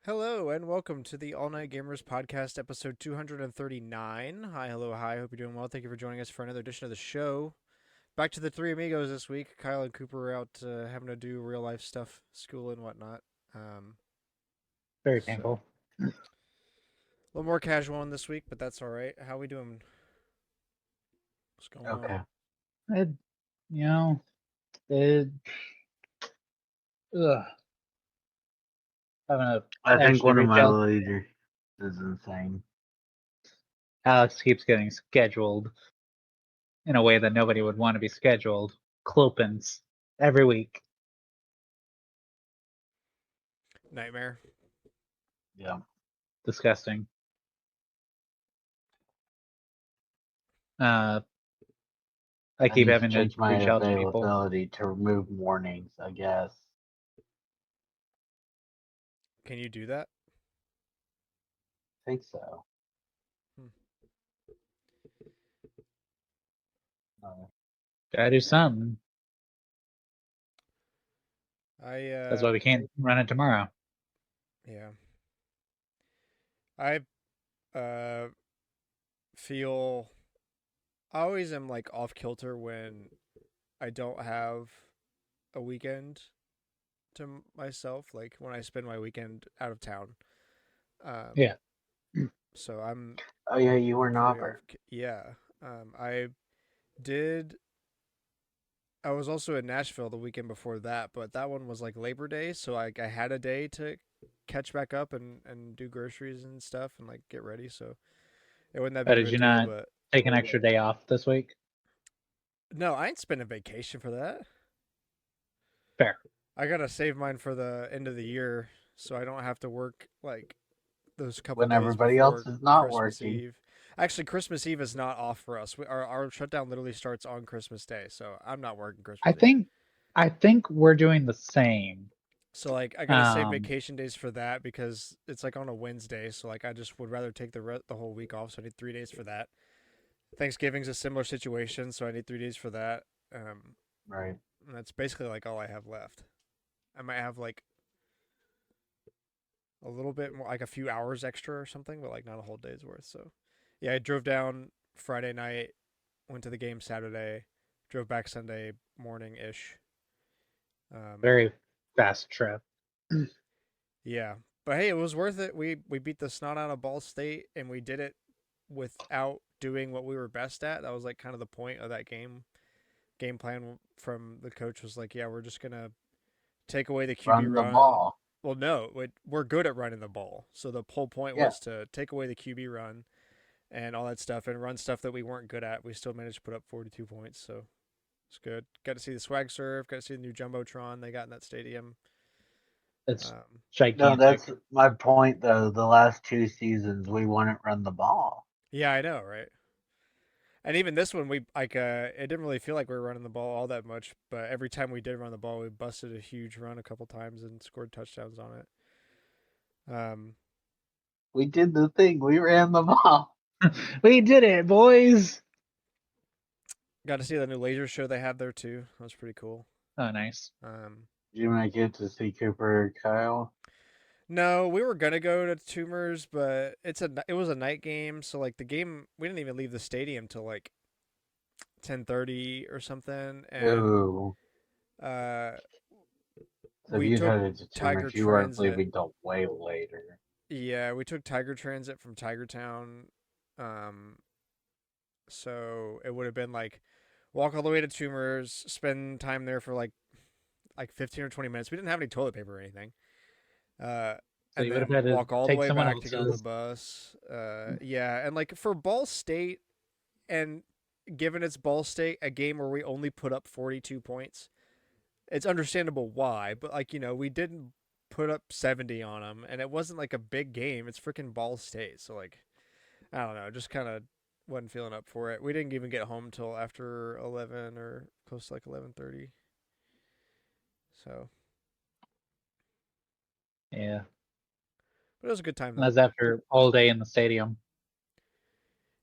Hello and welcome to the All Night Gamers Podcast, episode 239. Hi, hello, hi. Hope you're doing well. Thank you for joining us for another edition of the show. Back to the three amigos this week. Kyle and Cooper are out having to do real life stuff, school and whatnot. Um, Very so painful. a little more casual one this week, but that's all right. How we doing? What's going on? Okay. It, you know, it, ugh, having to I think actually one of reach my out. leaders is insane. Alex keeps getting scheduled in a way that nobody would want to be scheduled. Clopins every week. Nightmare. Yeah. Disgusting. I I keep need to having to change my reach out to people. availability to remove mornings, I guess. Can you do that? I think so. Hmm. Uh, Gotta do something. I That's why we can't run it tomorrow. yeah. I uh feel I always am like off kilter when I don't have a weekend to myself, like when I spend my weekend out of town. Um, Yeah. so I'm oh yeah, you were pretty not. off. Yeah. I did. I was also in Nashville the weekend before that, but that one was like Labor Day, so I had a day to catch back up and do groceries and stuff and like get ready. So it wasn't that But big of did a you deal. not But take an extra day off this week? no, I ain't spending vacation for that. Fair. I gotta save mine for the end of the year, so I don't have to work like those couple When days everybody else before is not Christmas working. Eve. Actually, Christmas Eve is not off for us. Our shutdown literally starts on Christmas Day, so I'm not working I Christmas Eve. think I think we're doing the same. So like I gotta save Um, vacation days for that because it's like on a Wednesday. So like I just would rather take the whole week off. So I need 3 days for that. Thanksgiving's a similar situation, so I need 3 days for that. Right. And that's basically like all I have left. I might have like a little bit more, like a few hours extra or something, but like not a whole day's worth. So yeah, I drove down Friday night, went to the game Saturday, drove back Sunday morning ish. Um, very fast trip. yeah, but hey, it was worth it. We beat the snot out of Ball State, and we did it without doing what we were best at. That was like kind of the point of that game. Game plan from the coach was like, yeah, we're just gonna take away the QB Run the run. ball. Well, no, we're good at running the ball. So the whole point Yeah. was to take away the QB run and all that stuff and run stuff that we weren't good at. We still managed to put up 42 points, so it's good. Got to see the swag surf, got to see the new jumbotron they got in that stadium. It's Um, No, gigantic. that's my point though. The last two seasons we wouldn't run the ball. yeah, I know, right? And even this one, we like it didn't really feel like we were running the ball all that much, but every time we did run the ball, we busted a huge run a couple times and scored touchdowns on it. We did the thing. We ran the ball. We did it, boys. Got to see the new laser show they had there too. That was pretty cool. Oh, nice. Did you make it to see Cooper or Kyle? No, we were gonna go to Tumors, but it was a night game, so like the game we didn't even leave the stadium till like 10:30 or something, and Ooh. uh, So if we you took headed to Tiger Tumors, you weren't Transit. leaving till way later. Yeah, we took Tiger Transit from Tiger Town. Um, so it would have been like walk all the way to Tumors, spend time there for like 15 or 20 minutes. We didn't have any toilet paper or anything. Uh, So and you would have then had to walk all the take way someone back to get on the else's. bus. Yeah, and like for Ball State, and given it's Ball State, a game where we only put up 42 points, it's understandable why. But like we didn't put up 70 on them, and it wasn't like a big game. It's freaking Ball State, so like I don't know, just kind of wasn't feeling up for it. We didn't even get home till after 11 or close to like 11:30. So, Yeah, but it was a good time though. that's after all day in the stadium.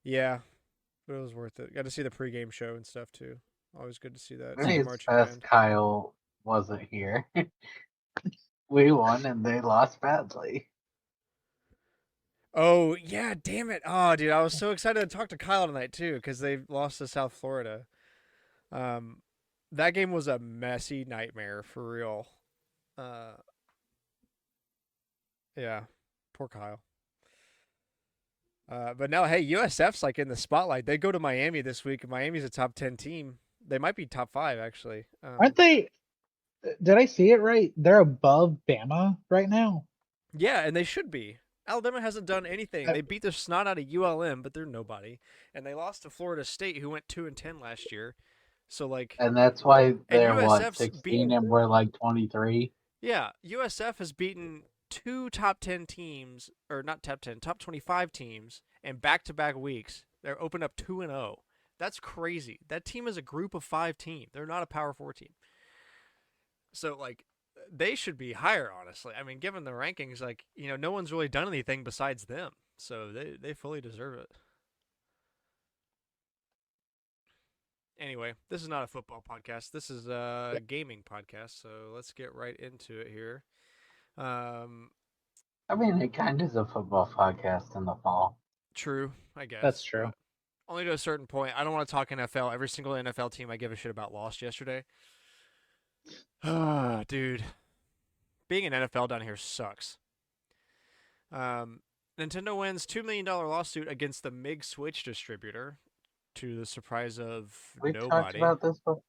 Yeah, but it was worth it. Got to see the pregame show and stuff too. Always good to see that. See Maybe the it's marching best band. Kyle wasn't here. We won and they lost badly. Oh yeah, damn it! Oh, dude, I was so excited to talk to Kyle tonight too because they lost to South Florida. Um, that game was a messy nightmare for real. Uh, yeah, poor Kyle. But no, hey, USF's like in the spotlight. They go to Miami this week. Miami's a top 10 team. They might be top 5 actually. Aren't they? Did I see it right? They're above Bama right now. Yeah, and they should be. Alabama hasn't done anything. Uh, They beat the snot out of ULM, but they're nobody. And they lost to Florida State, who went 2-10 last year. So like, And that's why and they're what, USF's 16 beaten. and we're like 23. Yeah, USF has beaten 2 top 10 teams, or not top 10, top 25 teams, in back-to-back weeks. They're opened up 2-0. That's crazy. That team is a group of 5 team. They're not a Power 4 team. So like, they should be higher, honestly. I mean, given the rankings, like, no one's really done anything besides them. So they fully deserve it. Anyway, this is not a football podcast. This is a gaming podcast. So let's get right into it here. I mean, it kind of is a football podcast in the fall. True, I guess. That's true. But only to a certain point. I don't want to talk NFL. Every single NFL team I give a shit about lost yesterday. Ah, dude. Being an NFL down here sucks. Nintendo wins $2 million lawsuit against the MiG Switch distributor, to the surprise of We talked nobody. about this before.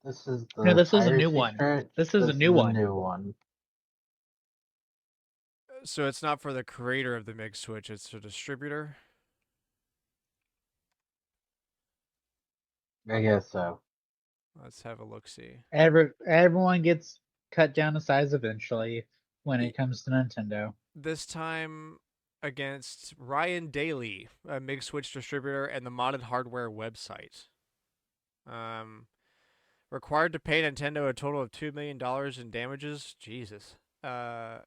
This is the No, this is a new piracy one. shirt. This is a new one. New one. So it's not for the creator of the MiG Switch, it's a distributor. I guess so. Let's have a look-see. Everyone gets cut down to size eventually when it comes to Nintendo. This time against Ryan Daly, a MiG Switch distributor and the modded hardware website. Required to pay Nintendo a total of $2 million in damages. Jesus. And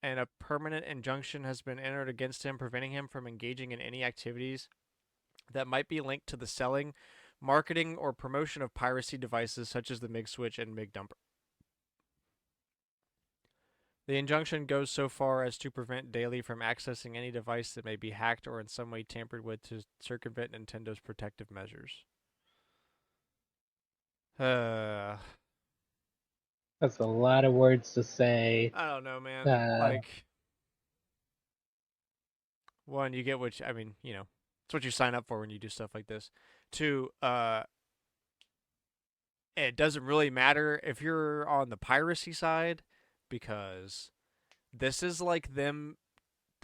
a permanent injunction has been entered against him, preventing him from engaging in any activities that might be linked to the selling, marketing, or promotion of piracy devices such as the MiG Switch and MiG Dumper. The injunction goes so far as to prevent Daly from accessing any device that may be hacked or in some way tampered with to circumvent Nintendo's protective measures. That's a lot of words to say. I don't know, man. Like, one, you get it's what you sign up for when you do stuff like this. Two, it doesn't really matter if you're on the piracy side, because this is like them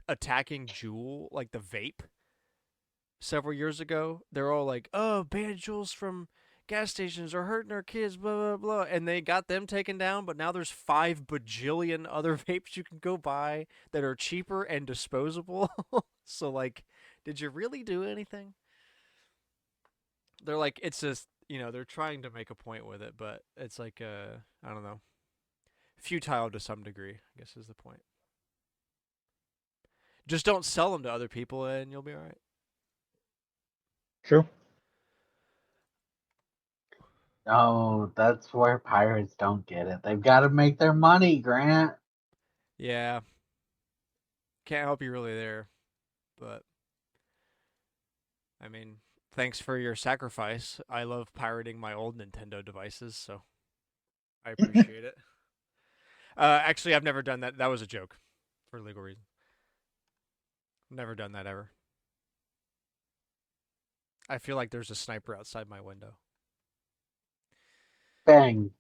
attacking Juul, like the vape, several years ago. They're all like, oh, banned Juuls from gas stations are hurting our kids, blah, blah, blah. And they got them taken down, but now there's 5 bajillion other vapes you can go buy that are cheaper and disposable. So, like, did you really do anything? They're like, it's just, they're trying to make a point with it, but it's like, I don't know, futile to some degree, I guess is the point. Just don't sell them to other people and you'll be all right. True. Oh, that's where pirates don't get it. They've got to make their money, Grant. Yeah. Can't help you really there, but I mean, thanks for your sacrifice. I love pirating my old Nintendo devices, so I appreciate it. Actually, I've never done that. That was a joke for legal reasons. Never done that ever. I feel like there's a sniper outside my window. Bang.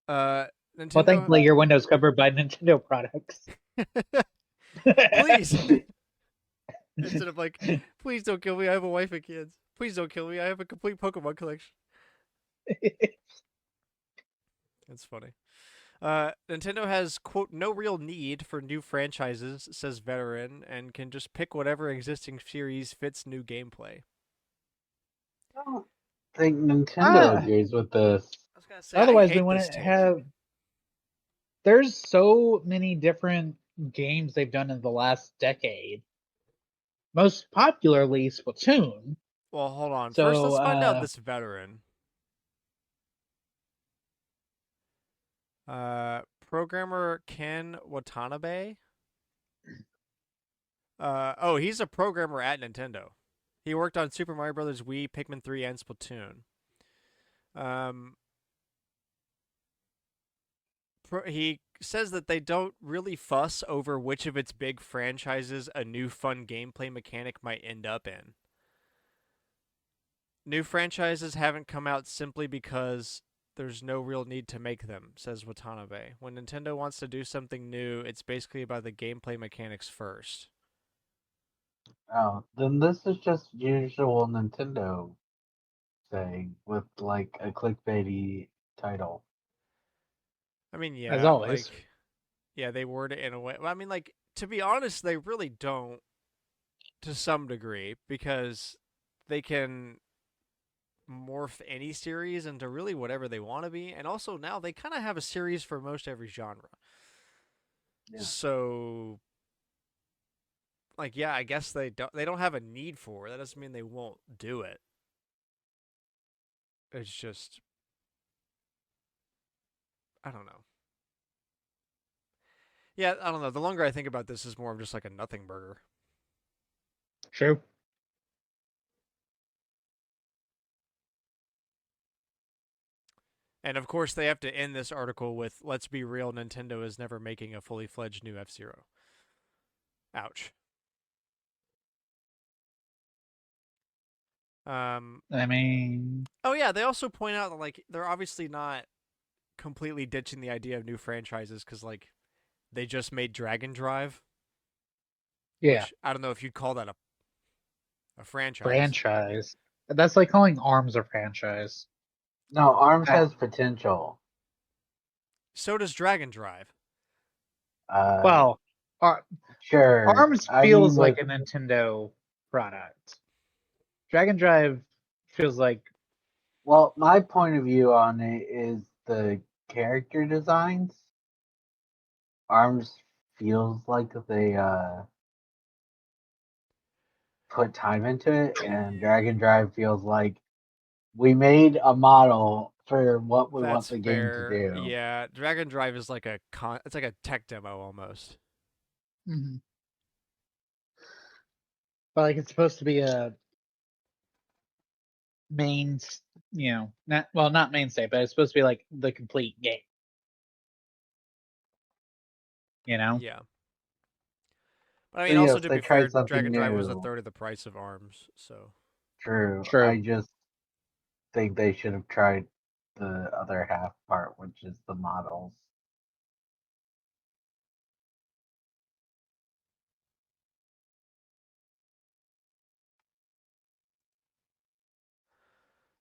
Nintendo... Well, thankfully your window's covered by Nintendo products. Please. Instead of like, please don't kill me, I have a wife and kids. Please don't kill me, I have a complete Pokemon collection. It's funny. Nintendo has, quote, no real need for new franchises, says Veteran, and can just pick whatever existing series fits new gameplay. I don't think Nintendo agrees with this. I was gonna say, Otherwise, I we hate want this to take. have. There's so many different games they've done in the last decade. Most popularly, Splatoon. Well, hold on. So, First, let's find out this Veteran. Programmer Ken Watanabe He's a programmer at Nintendo. He worked on Super Mario Brothers, Wii, Pikmin 3, and Splatoon. Um, he says that they don't really fuss over which of its big franchises a new fun gameplay mechanic might end up in. New franchises haven't come out simply because there's no real need to make them, says Watanabe. When Nintendo wants to do something new, it's basically about the gameplay mechanics first. Oh, then this is just usual Nintendo saying with like a clickbaity title. I mean, As yeah, always. like, yeah, they word it in a way. I mean, like, to be honest, they really don't to some degree because they can morph any series into really whatever they want to be. And also now they kind of have a series for most every genre. Yeah. So like yeah, I guess they don't have a need for it. That doesn't mean they won't do it. It's just I don't know. Yeah, I don't know. The longer I think about this, is more of just like a nothing burger. True. And of course, they have to end this article with "Let's be real, Nintendo is never making a fully fledged new F Zero." Ouch. Um. I mean, Oh yeah, they also point out that like they're obviously not completely ditching the idea of new franchises because like they just made Dragon Drive, yeah, which I don't know if you'd call that a franchise. franchise. That's like calling Arms a franchise. No, Arms Uh, has potential. So does Dragon Drive. Uh, well, Ar- sure. Arms I mean, feels with like a Nintendo product. Dragon Drive feels like well, my point of view on it is the character designs. Arms feels like they put time into it, and Dragon Drive feels like we made a model for what we want That's the game to fair. do. Yeah, Dragon Drive is like it's like a tech demo almost. Mhm. But like it's supposed to be a main, not mainstay, but it's supposed to be like the complete game. You know, Yeah. But I So mean, also yes, to they be fair, tried something Dragon Drive was a new. third of the price of Arms, so True. true. I just think they should have tried the other half part, which is the models.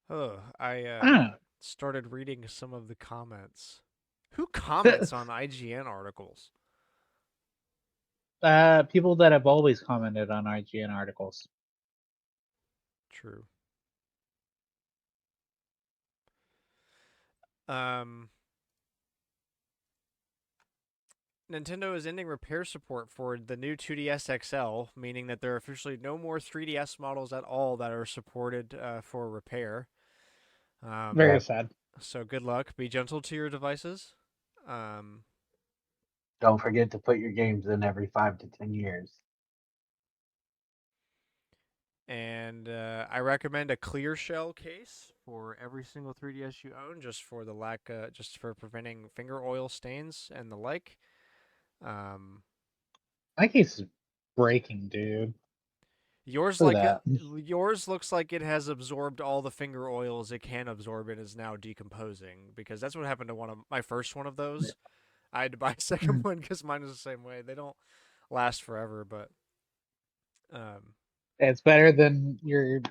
oh, I Ah, started reading some of the comments. Who comments on IGN articles? people that have always commented on IGN articles. True. Um, Nintendo is ending repair support for the new 2DS XL, meaning that there are officially no more 3DS models at all that are supported for repair. Um, Very Yeah. sad. so good luck. Be gentle to your devices. Um, Don't forget to put your games in every 5 to 10 years. and I recommend a clear shell case for every single 3DS you own, just for preventing finger oil stains and the like. Um, My case is breaking, dude. Yours Look like at that. yours looks like it has absorbed all the finger oils it can absorb and is now decomposing because that's what happened to one of my first one of those. I had to buy a second one because mine was the same way. They don't last forever, but um, It's better than your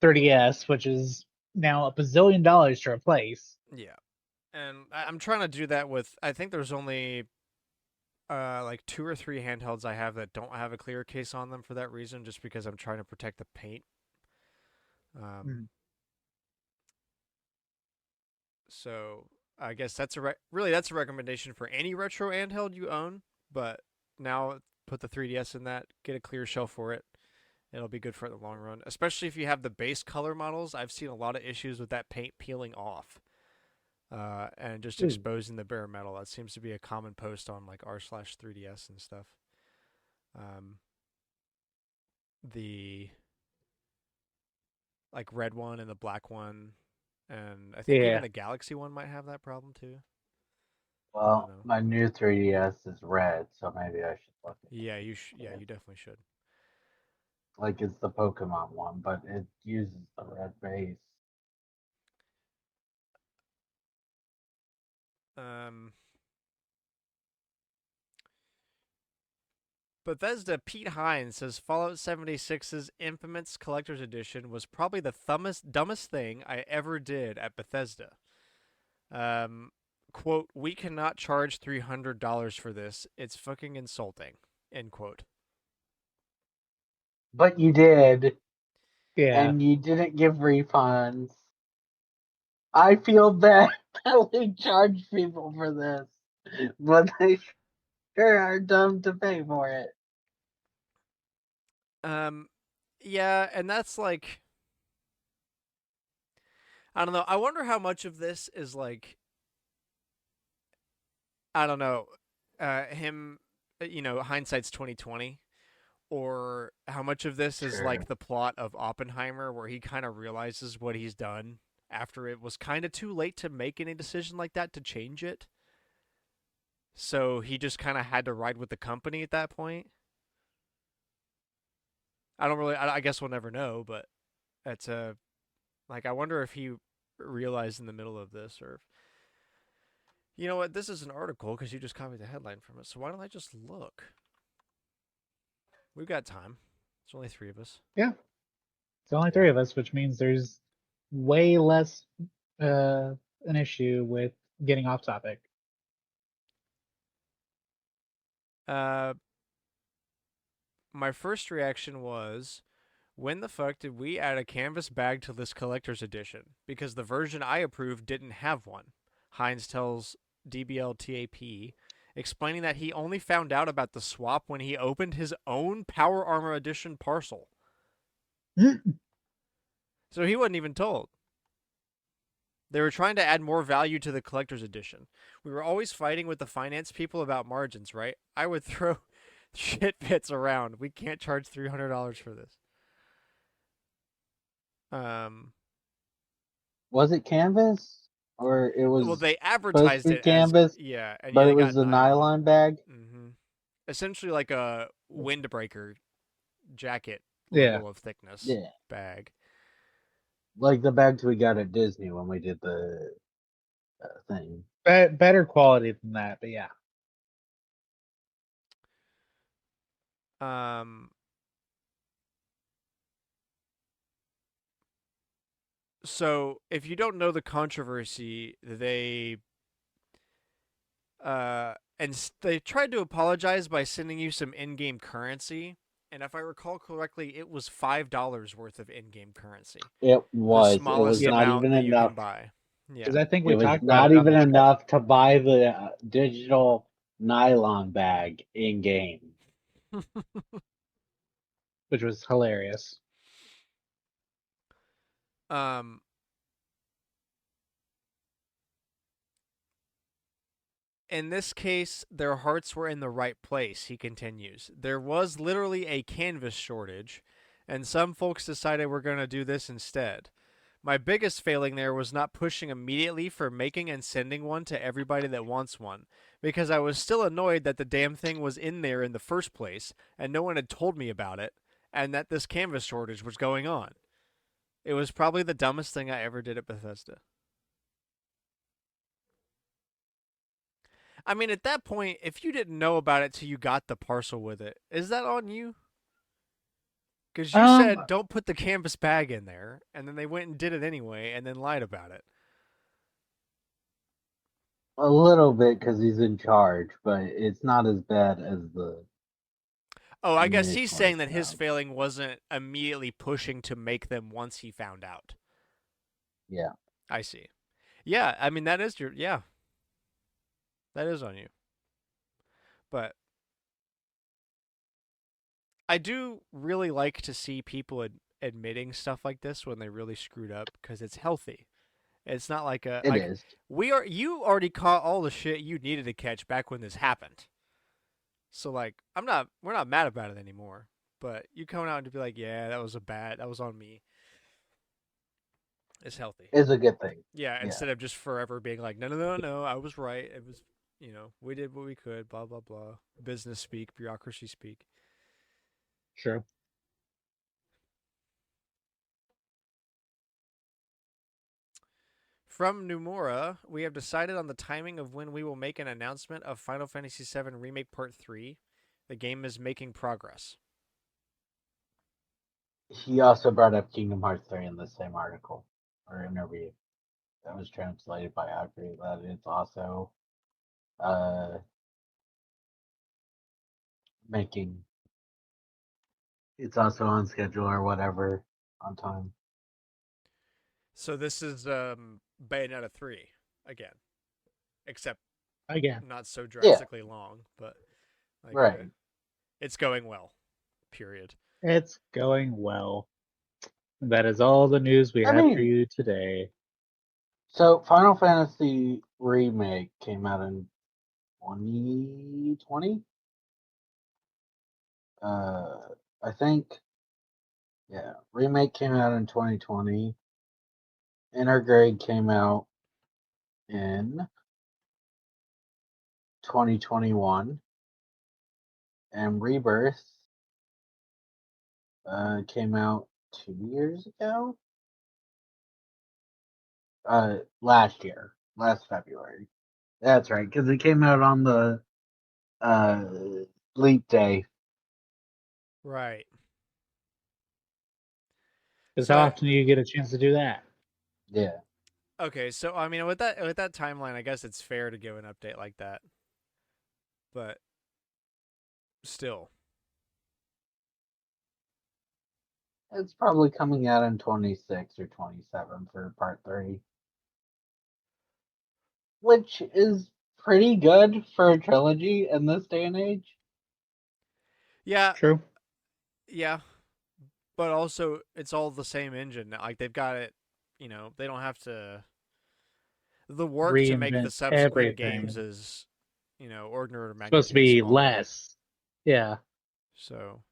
30S, which is now a bazillion dollars to replace. yeah. And I'm trying to do that with. I think there's only like two or three handhelds I have that don't have a clear case on them for that reason, just because I'm trying to protect the paint. Um, Mm. So I guess that's a recommendation for any retro handheld you own. But now put the 3DS in that, get a clear shell for it. It'll be good for it in the long run, especially if you have the base color models. I've seen a lot of issues with that paint peeling off and just Ooh. exposing the bare metal. That seems to be a common post on like r/3ds and stuff. Um, the like red one and the black one, and I think even Yeah. the Galaxy one might have that problem too. I don't Well, know. my new 3DS is red, so maybe I should look at Yeah, yeah, it. you definitely should. Like it's the Pokemon one, but it uses the red base. Um, Bethesda Pete Hines says Fallout 76's Infamous Collector's Edition was probably the dumbest thing I ever did at Bethesda. Um, quote, we cannot charge $300 for this. It's fucking insulting. End quote. But you did, Yeah. and you didn't give refunds. I feel bad that we charge people for this, but they sure are dumb to pay for it. Um, yeah, and that's like, I don't know. I wonder how much of this is like, I don't know, him, hindsight's 2020, or how much of this is like Sure. the plot of Oppenheimer, where he kind of realizes what he's done after it was kind of too late to make any decision like that to change it. So he just kind of had to ride with the company at that point. I don't really. I guess we'll never know, but it's a like. I wonder if he realized in the middle of this, or if, you know what? This is an article because you just copied the headline from it. So why don't I just look? We've got time. There's only three of us. Yeah. It's only three of us, which means there's way less an issue with getting off topic. Uh, my first reaction was, when the fuck did we add a canvas bag to this collector's edition? Because the version I approved didn't have one. Hines tells DBLTAP, explaining that he only found out about the swap when he opened his own Power Armor Edition parcel. So he wasn't even told. They were trying to add more value to the collector's edition. We were always fighting with the finance people about margins, right? I would throw shit bits around. We can't charge $300 for this. Was it canvas? Or it Well, was they supposed to advertised be it as, canvas, yeah, and yeah, but it they got was a nylon. nylon bag? Essentially like a windbreaker jacket Yeah. level of thickness Yeah. bag. Like the bags we got at Disney when we did the thing. Better quality than that, but yeah. Um, so if you don't know the controversy, they tried to apologize by sending you some in-game currency, and if I recall correctly, it was $5 worth of in-game currency, It the was. It was smallest Yeah. not amount even that you enough. can buy. Because Yeah. I think It we was talked about not it on even the show, enough to buy the digital nylon bag in game. which was hilarious. Um, in this case, their hearts were in the right place, he continues. There was literally a canvas shortage, and some folks decided we're going to do this instead. My biggest failing there was not pushing immediately for making and sending one to everybody that wants one, because I was still annoyed that the damn thing was in there in the first place, and no one had told me about it, and that this canvas shortage was going on. It was probably the dumbest thing I ever did at Bethesda. I mean, at that point, if you didn't know about it till you got the parcel with it, is that on you? Because you Um, said don't put the canvas bag in there, and then they went and did it anyway, and then lied about it. A little bit because he's in charge, but it's not as bad as the Oh, I guess he's initial saying that his stuff. failing wasn't immediately pushing to make them once he found out. Yeah. I see. Yeah, I mean that is yeah. That is on you. But I do really like to see people admitting stuff like this when they really screwed up because it's healthy. It's not like It is. you already caught all the shit you needed to catch back when this happened. So like we're not mad about it anymore. But you coming out to be like, yeah, that was on me. It's healthy. Is a good thing. Yeah, Yeah. instead of just forever being like, no, I was right. It was, we did what we could, blah, blah, blah. Business speak, bureaucracy speak. True. From Numura, we have decided on the timing of when we will make an announcement of Final Fantasy VII Remake Part 3. The game is making progress. He also brought up Kingdom Hearts 3 in the same article or interview that was translated by Audrey, that it's also making, it's also on schedule or whatever, on time. So this is Bayonetta 3 again, except Again. not so Yeah, drastically long, but like right. it's going well. Period. It's going well. That is all the news we I have for mean, you today. so Final Fantasy Remake came out in 2020. I think, yeah, Remake came out in 2020. Intergrade came out in 2021, and Rebirth came out 2 years ago. Last year, last February. That's right, because it came out on the uh leap day. Right. Because how So often do you get a chance to do that? Yeah, okay, so I mean with that timeline, I guess it's fair to give an update like that. But still. it's probably coming out in 26 or 27 for part 3, which is pretty good for a trilogy in this day and age. Yeah, True. yeah. But also it's all the same engine. Like they've got it, they don't have to the work to make the Reinvent subsequent games everything. is, ordinary of It's supposed to magnitude be smaller. less. Yeah, So,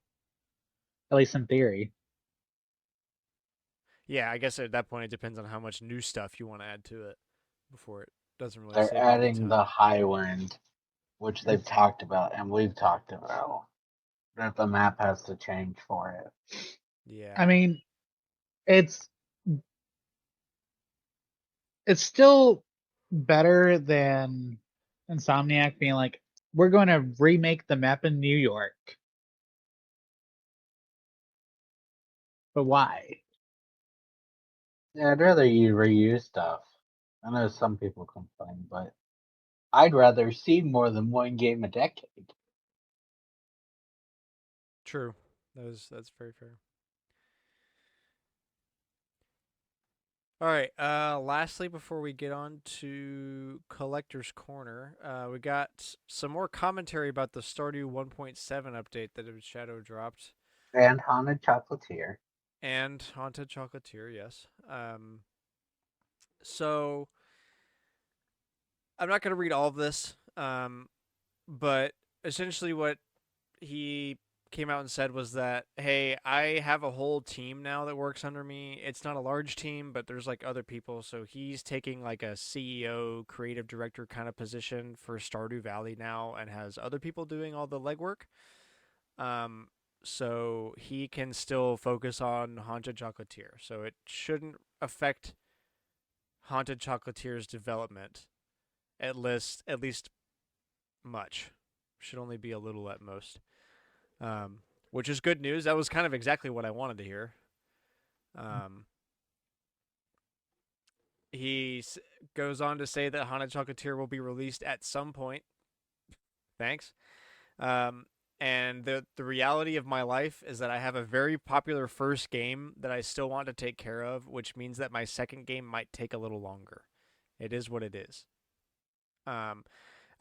at least in theory. yeah, I guess at that point it depends on how much new stuff you want to add to it before it doesn't really They're save you any adding the time. high wind, which they've talked about and we've talked about. That the map has to change for it. Yeah. I mean, it's still better than Insomniac being like, we're going to remake the map in New York. But why? Yeah, I'd rather you reuse stuff. I know some people complain, but I'd rather see more than one game a decade. True. That's very fair. All right. Lastly, before we get on to Collector's Corner, we got some more commentary about the Stardew 1.7 update that Shadow dropped, And Haunted Chocolatier. and Haunted Chocolatier. Yes. So I'm not going to read all of this, but essentially what he came out and said was that, hey, I have a whole team now that works under me. It's not a large team, but there's like other people. So he's taking like a CEO, creative director kind of position for Stardew Valley now and has other people doing all the legwork. Um, so he can still focus on Haunted Chocolatier. So it shouldn't affect Haunted Chocolatier's development at least much. Should only be a little at most. Which is good news. That was kind of exactly what I wanted to hear. Um, he goes on to say that Haunted Chocolatier will be released at some point. Thanks. Um, and the reality of my life is that I have a very popular first game that I still want to take care of, which means that my second game might take a little longer. It is what it is. Um,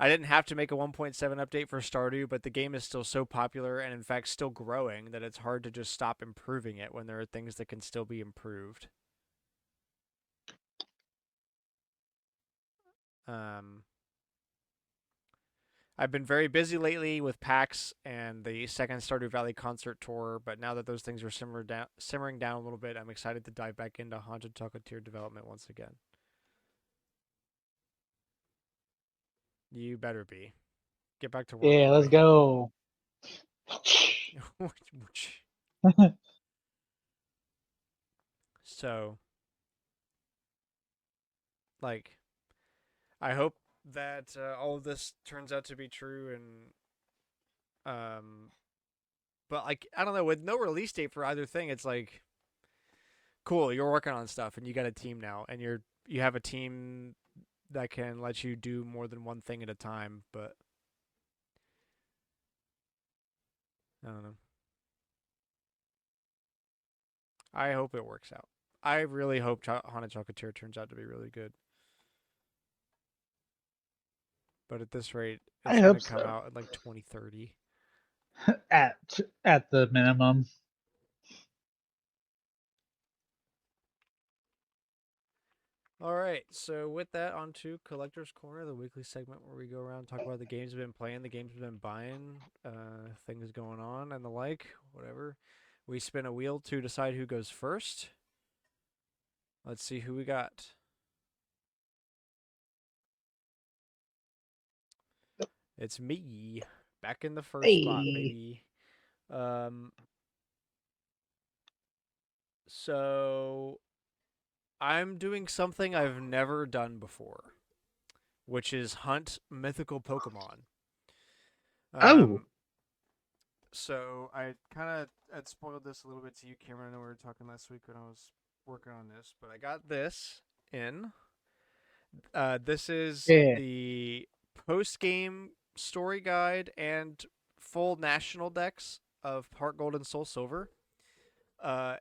I didn't have to make a 1.7 update for Stardew, but the game is still so popular and, in fact, still growing that it's hard to just stop improving it when there are things that can still be improved. Um, I've been very busy lately with PAX and the second Stardew Valley concert tour, but now that those things are simmering down a little bit, I'm excited to dive back into Haunted Chocolatier development once again. You better be. Get back to work, Yeah, let's boy. go. So, like, I hope that all of this turns out to be true, and but like, I don't know, with no release date for either thing, it's like, cool, you're working on stuff, and you got a team now, and you have a team that can let you do more than one thing at a time, but I don't know. I hope it works out. I really hope Haunted Chocolatier turns out to be really good. But at this rate, I it's going to hope come so. out in like 2030. At the minimum. All right, so with that, on to Collector's Corner, the weekly segment where we go around and talk about the games we've been playing, the games we've been buying, things going on, and the like, whatever. We spin a wheel to decide who goes first. Let's see who we got. It's me, back in the first spot, Hey. baby. Um, so I'm doing something I've never done before, which is hunt mythical Pokemon. Oh. Um, so I kind of had spoiled this a little bit to you, Cameron. I know we were talking last week when I was working on this, but I got this in. This is Yeah. the post-game story guide and full national decks of Heart Gold and Soul Silver.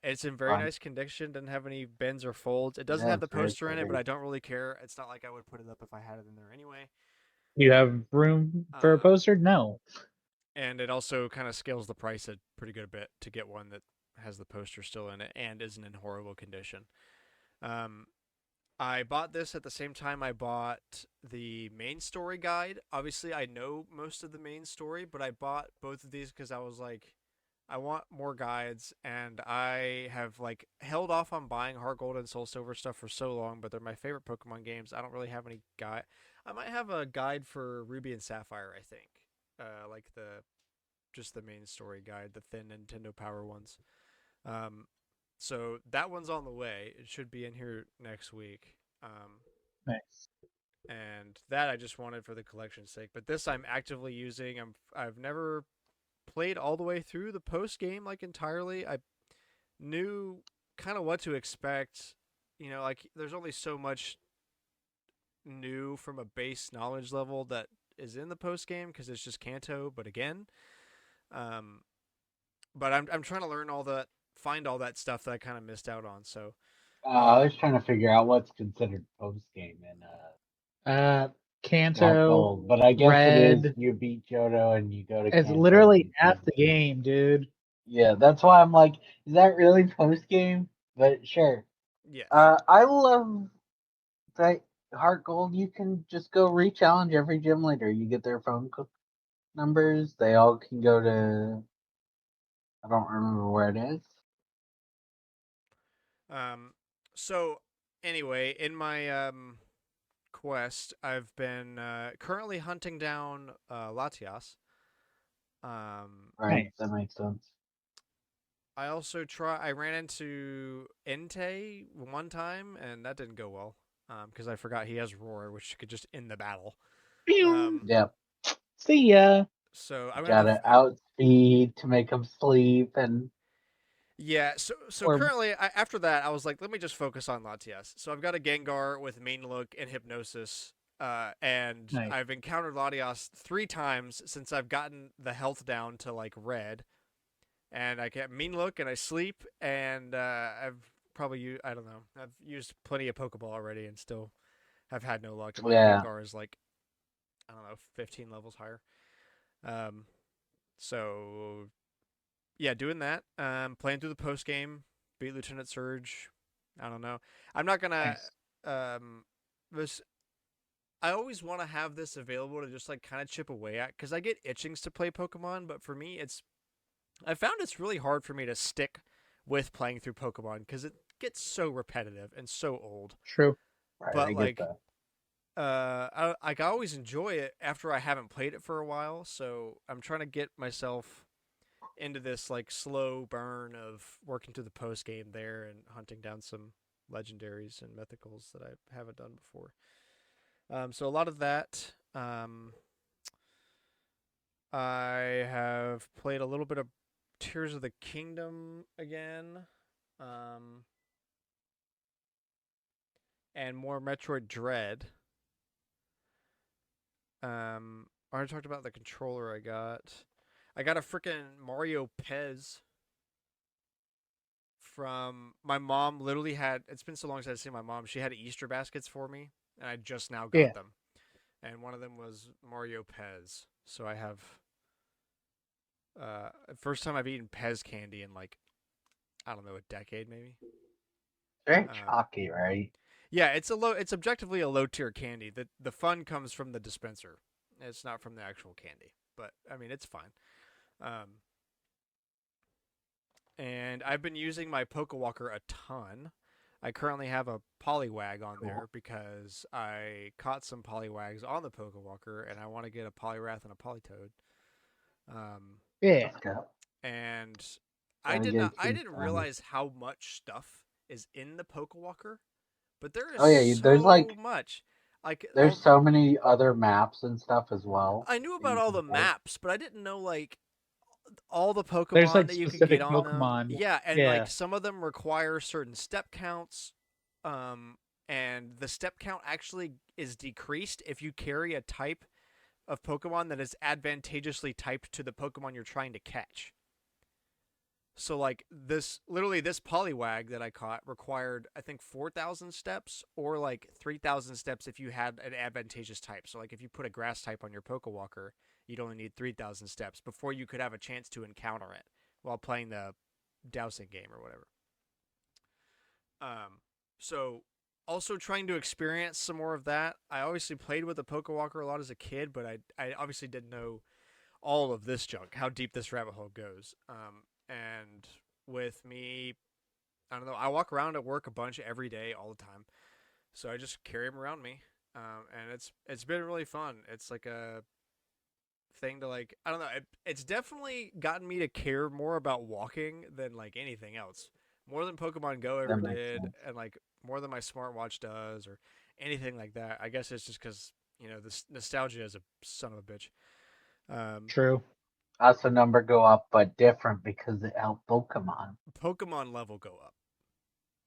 It's in very Fun. nice condition. Doesn't have any bends or folds. It doesn't Yeah, have it's the very poster in it, but pretty. I don't really care. It's not like I would put it up if I had it in there anyway. You have room for a Um, poster? No. and it also kind of scales the price a pretty good bit to get one that has the poster still in it and isn't in horrible condition. Um, I bought this at the same time I bought the main story guide. Obviously, I know most of the main story, but I bought both of these because I was like, I want more guides, and I have like held off on buying Heart Gold and Soul Silver stuff for so long, but they're my favorite Pokemon games. I don't really have any guide. I might have a guide for Ruby and Sapphire, I think, like the just the main story guide, the thin Nintendo Power ones. Um, so that one's on the way. It should be in here next week. Nice. And that I just wanted for the collection's sake. But this I'm actively using. I've never played all the way through the post game like entirely. I knew kind of what to expect. You know, like there's only so much new from a base knowledge level that is in the post game because it's just Kanto. But again, um, but I'm trying to learn all that, find all that stuff that I kind of missed out on. So, I was trying to figure out what's considered post game in Uh, Heart Kanto, Gold, but I guess it is Red. you beat Johto and you go to It's Kanto literally and half the game, dude. yeah, that's why I'm like, is that really post game? But sure. yes. I love that Heart Gold. You can just go re-challenge every gym leader. You get their numbers. They all can go to. I don't remember where it is. Um, so anyway, in my quest, I've been currently hunting down Latias. Right, that Nice. makes sense. I also I ran into Entei one time, and that didn't go well because I forgot he has Roar, which could just end the battle. Pew! Um, Yep, See ya. so I'm gonna have gotta outspeed to make them sleep, and yeah. So Or currently, after that, I was like, let me just focus on Latias. So I've got a Gengar with Main Look and Hypnosis. And nice. I've encountered Latias 3 times since I've gotten the health down to like red, and I get Mean Look and I sleep, and I've probably I don't know, I've used plenty of Pokeball already and still have had no luck. And my yeah, Gengar is like, I don't know, 15 levels higher. Um, so yeah, doing that. Playing through the post game, beat Lieutenant Surge. I don't know. I'm not gonna. Nice. Um, this I always want to have this available to just like kind of chip away at because I get itchings to play Pokemon, but for me, I found it's really hard for me to stick with playing through Pokemon because it gets so repetitive and so old. True. Right, But I get like, that. I always enjoy it after I haven't played it for a while, so I'm trying to get myself into this like slow burn of working through the post game there and hunting down some legendaries and mythicals that I haven't done before. So a lot of that. I have played a little bit of Tears of the Kingdom again, um, and more Metroid Dread. I already talked about the controller I got. I got a freaking Mario Pez from my mom. Literally had it's been so long since I've seen my mom. She had Easter baskets for me, and I just now Yeah. got them. And one of them was Mario Pez. So I have first time I've eaten Pez candy in like I don't know a decade maybe. Very Um, chalky, right? yeah, it's objectively a low tier candy. The fun comes from the dispenser. It's not from the actual candy, but I mean it's fine. Um, and I've been using my Pokewalker a ton. I currently have a Poliwag on Cool. there because I caught some Poliwags on the Pokewalker, and I want to get a Poliwrath and a Politoed. Yeah. Let's go. And Gotta get I kids didn't on. realize how much stuff is in the Pokewalker, but there is Oh yeah, there's so like much. Like there's so many other maps and stuff as well I knew that about you all can the play. maps, but I didn't know like all the There's Pokemon like that you could get specific on them. Pokemon. Yeah, and like Yeah. some of them require certain step counts. Um, and the step count actually is decreased if you carry a type of Pokemon that is advantageously typed to the Pokemon you're trying to catch. So like this Poliwag that I caught required I think 4,000 steps or like 3,000 steps if you had an advantageous type. So like if you put a grass type on your Pokewalker, you'd only need 3,000 steps before you could have a chance to encounter it while playing the dowsing game or whatever. So also trying to experience some more of that. I obviously played with the Pokewalker a lot as a kid, but I obviously didn't know all of this junk, how deep this rabbit hole goes. And with me, I don't know, I walk around at work a bunch every day, all the time. So I just carry them around me. And it's been really fun. It's like a thing to like, I don't know, it's definitely gotten me to care more about walking than like anything else. More than Pokemon Go That ever makes did, sense. and like more than my smartwatch does, or anything like that. I guess it's just because this nostalgia is a son of a bitch. True. Also, number go up, but different because it helped Pokemon. Pokemon level go up.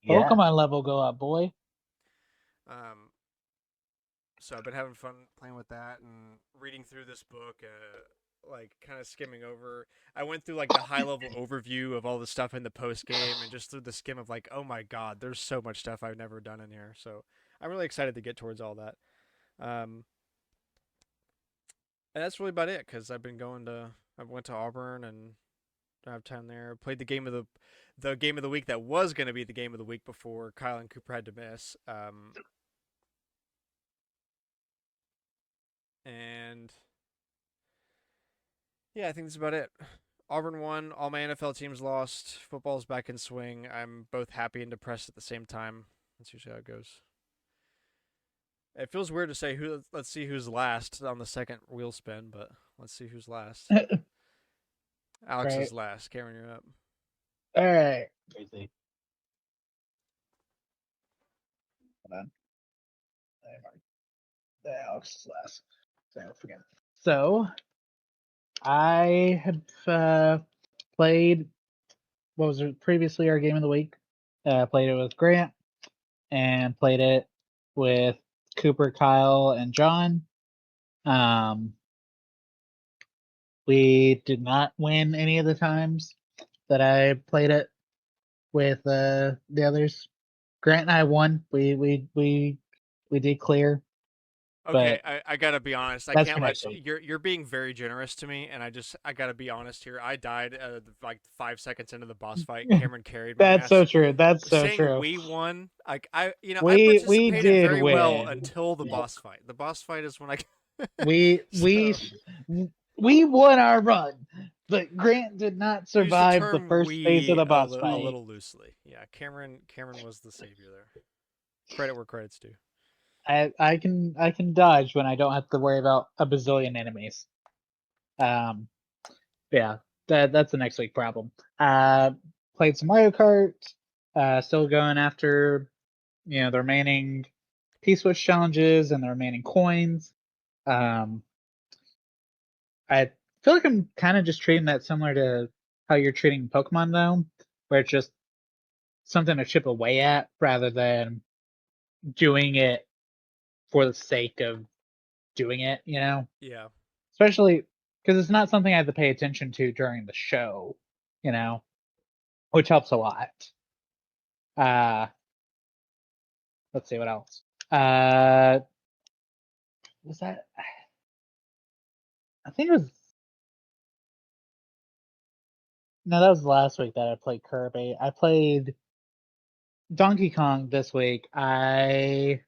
Yeah, Pokemon level go up, boy. Um, so I've been having fun playing with that and reading through this book, like kind of skimming over. I went through like the high level overview of all the stuff in the post game and just through the skim of like, oh my god, there's so much stuff I've never done in here. So I'm really excited to get towards all that. Um, and that's really about it because I went to Auburn and I have time there. Played the game of the week that was going to be the game of the week before Kyle and Cooper had to miss. And yeah, I think that's about it. Auburn won. All my NFL teams lost. Football's back in swing. I'm both happy and depressed at the same time. That's usually how it goes. It feels weird to say who. Let's see who's last on the second wheel spin, but let's see who's last. Alex Right. is last. Cameron, you're up. All right. crazy. Hold on. Alex is last. So I forget. So I have played what was it previously our game of the week. Played it with Grant and played it with Cooper, Kyle, and John. We did not win any of the times that I played it with the others. Grant and I won. We did clear. Okay, I gotta be honest. I that's can't for let next week. you're being very generous to me, and I gotta be honest here. I died like 5 seconds into the boss fight. Cameron carried my That's so ass. true. That's so Saying true. we won, like I We participated did very well win. until the boss fight. The boss fight is when I We so we won our run, but Grant did not use the survive the term first phase of "we" the boss a fight. little loosely. Yeah, Cameron was the savior there. Credit where credit's due. I can dodge when I don't have to worry about a bazillion enemies. Um, yeah, that's the next week problem. Played some Mario Kart. Still going after the remaining P-Switch challenges and the remaining coins. Um, I feel like I'm kind of just treating that similar to how you're treating Pokemon though, where it's just something to chip away at rather than doing it for the sake of doing it, Yeah. Especially because it's not something I have to pay attention to during the show, which helps a lot. Uh, let's see what else. Was that? I think it was. No, that was last week that I played Kirby. I played Donkey Kong this week. I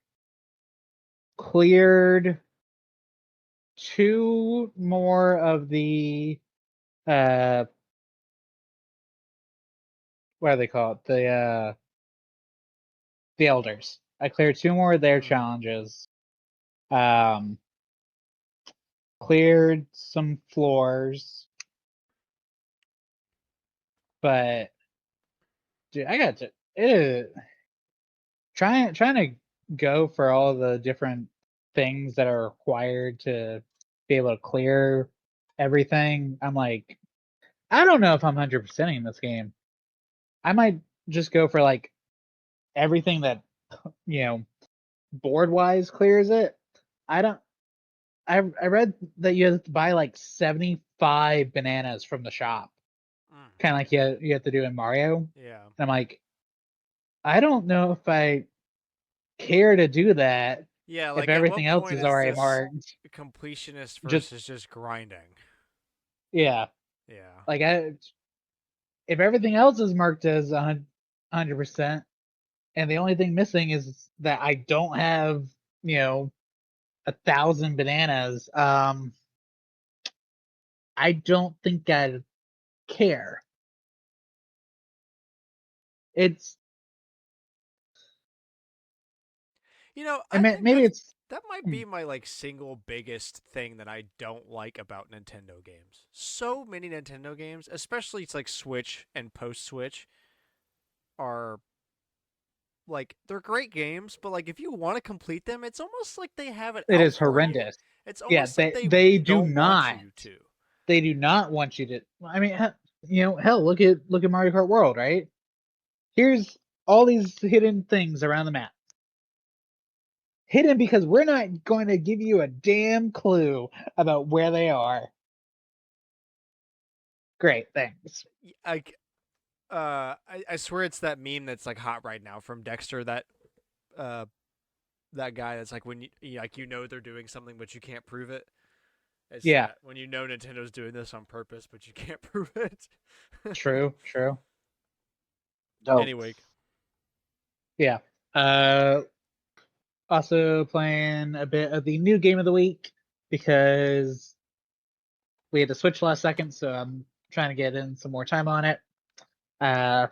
cleared two more of the uh what do they call it? The elders. I cleared two more of their challenges. Um Cleared some floors, but dude, I got to it trying to go for all the different things that are required to be able to clear everything. I'm like, I don't know if I'm 100%ing this game. I might just go for like everything that board wise clears it. I don't. I read that you have to buy like 75 bananas from the shop, kind of like you have to do in Mario. Yeah. And I'm like, I don't know if I care to do that Yeah, if like at everything what else point is is already this marked. completionist Just versus just grinding? yeah, Yeah. like if everything else is marked as 100%, and the only thing missing is that I don't have 1,000 bananas, I don't think I'd care. It's I I mean think maybe it's that might be my like single biggest thing that I don't like about Nintendo games. So many Nintendo games, especially it's like Switch and post Switch, are like they're great games, but like if you want to complete them, it's almost like they have it it out is for you. horrendous. It's Yeah, almost like they they do don't want not. you to. They do not want you to. I mean, hell, look at Mario Kart World, right? Here's all these hidden things around the map. Hidden because we're not going to give you a damn clue about where they are. Great, thanks. Like I swear it's that meme that's like hot right now from Dexter, uh that guy that's like when they're doing something but you can't prove it. It's Yeah, that when Nintendo's doing this on purpose but you can't prove it. true, true. Dope. Anyway, Yeah. Also playing a bit of the new game of the week because we had to switch last second, so I'm trying to get in some more time on it. Uh,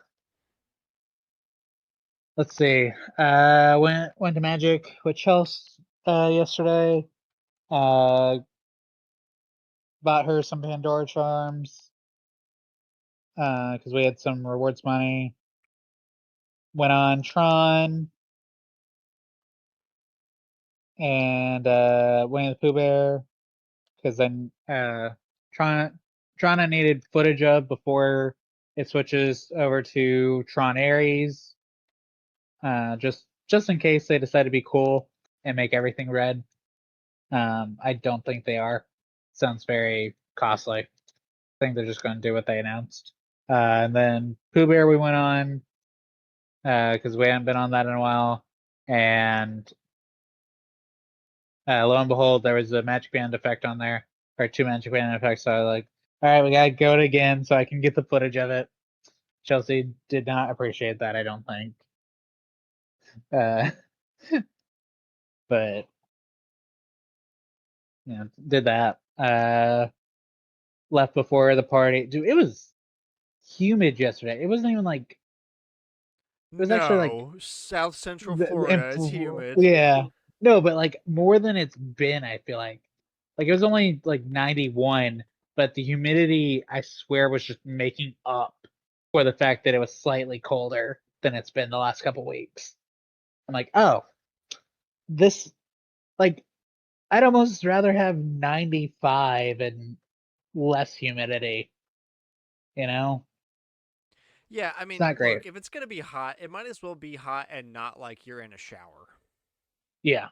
let's see. Went to Magic Witch House yesterday. Bought her some Pandora charms because we had some rewards money. Went on Tron and Winnie the Pooh Bear because then Tron I needed footage of before it switches over to Tron Ares. Just in case they decide to be cool and make everything red. I don't think they are. Sounds very costly. I think they're just going to do what they announced. And then Pooh Bear we went on because we haven't been on that in a while. And Lo and behold, there was a magic band effect on there, or 2 magic band effects. So I was like, all right, we gotta go it again so I can get the footage of it. Chelsea did not appreciate that, I don't think. But did that. Left before the party. Dude, it was humid yesterday. It wasn't even like it was actually like South Central Florida is humid. Yeah. No, but like more than it's been, I feel like. Like it was only like 91, but the humidity, I swear, was just making up for the fact that it was slightly colder than it's been the last couple weeks. I'm like, oh, this, like, I'd almost rather have 95 and less humidity, you know? Yeah, I It's mean, not great. look, if it's gonna be hot, it might as well be hot and not like you're in a shower. Yeah.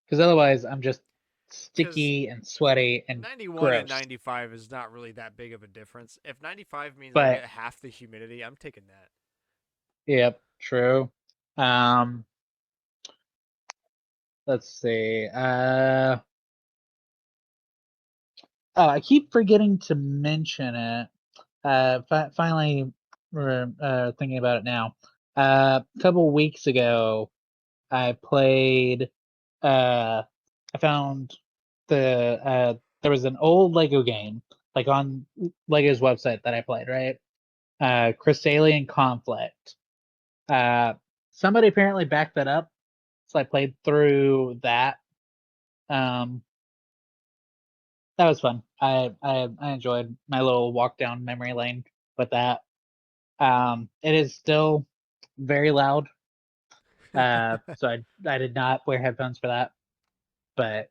Because otherwise, I'm just Because sticky and sweaty and 91 and gross. 95 is not really that big of a difference. If 95 means I But get half the humidity, I'm taking that. yep, true. Let's see. Oh, I keep forgetting to mention it. Finally, we're thinking about it now. A couple weeks ago, I played. I found there was an old Lego game, like on Lego's website that I played, right? Crystalian Conflict. Uh, Somebody apparently backed that up, so I played through that. Um, that was fun. I enjoyed my little walk down memory lane with that. It is still very loud. So I did not wear headphones for that, but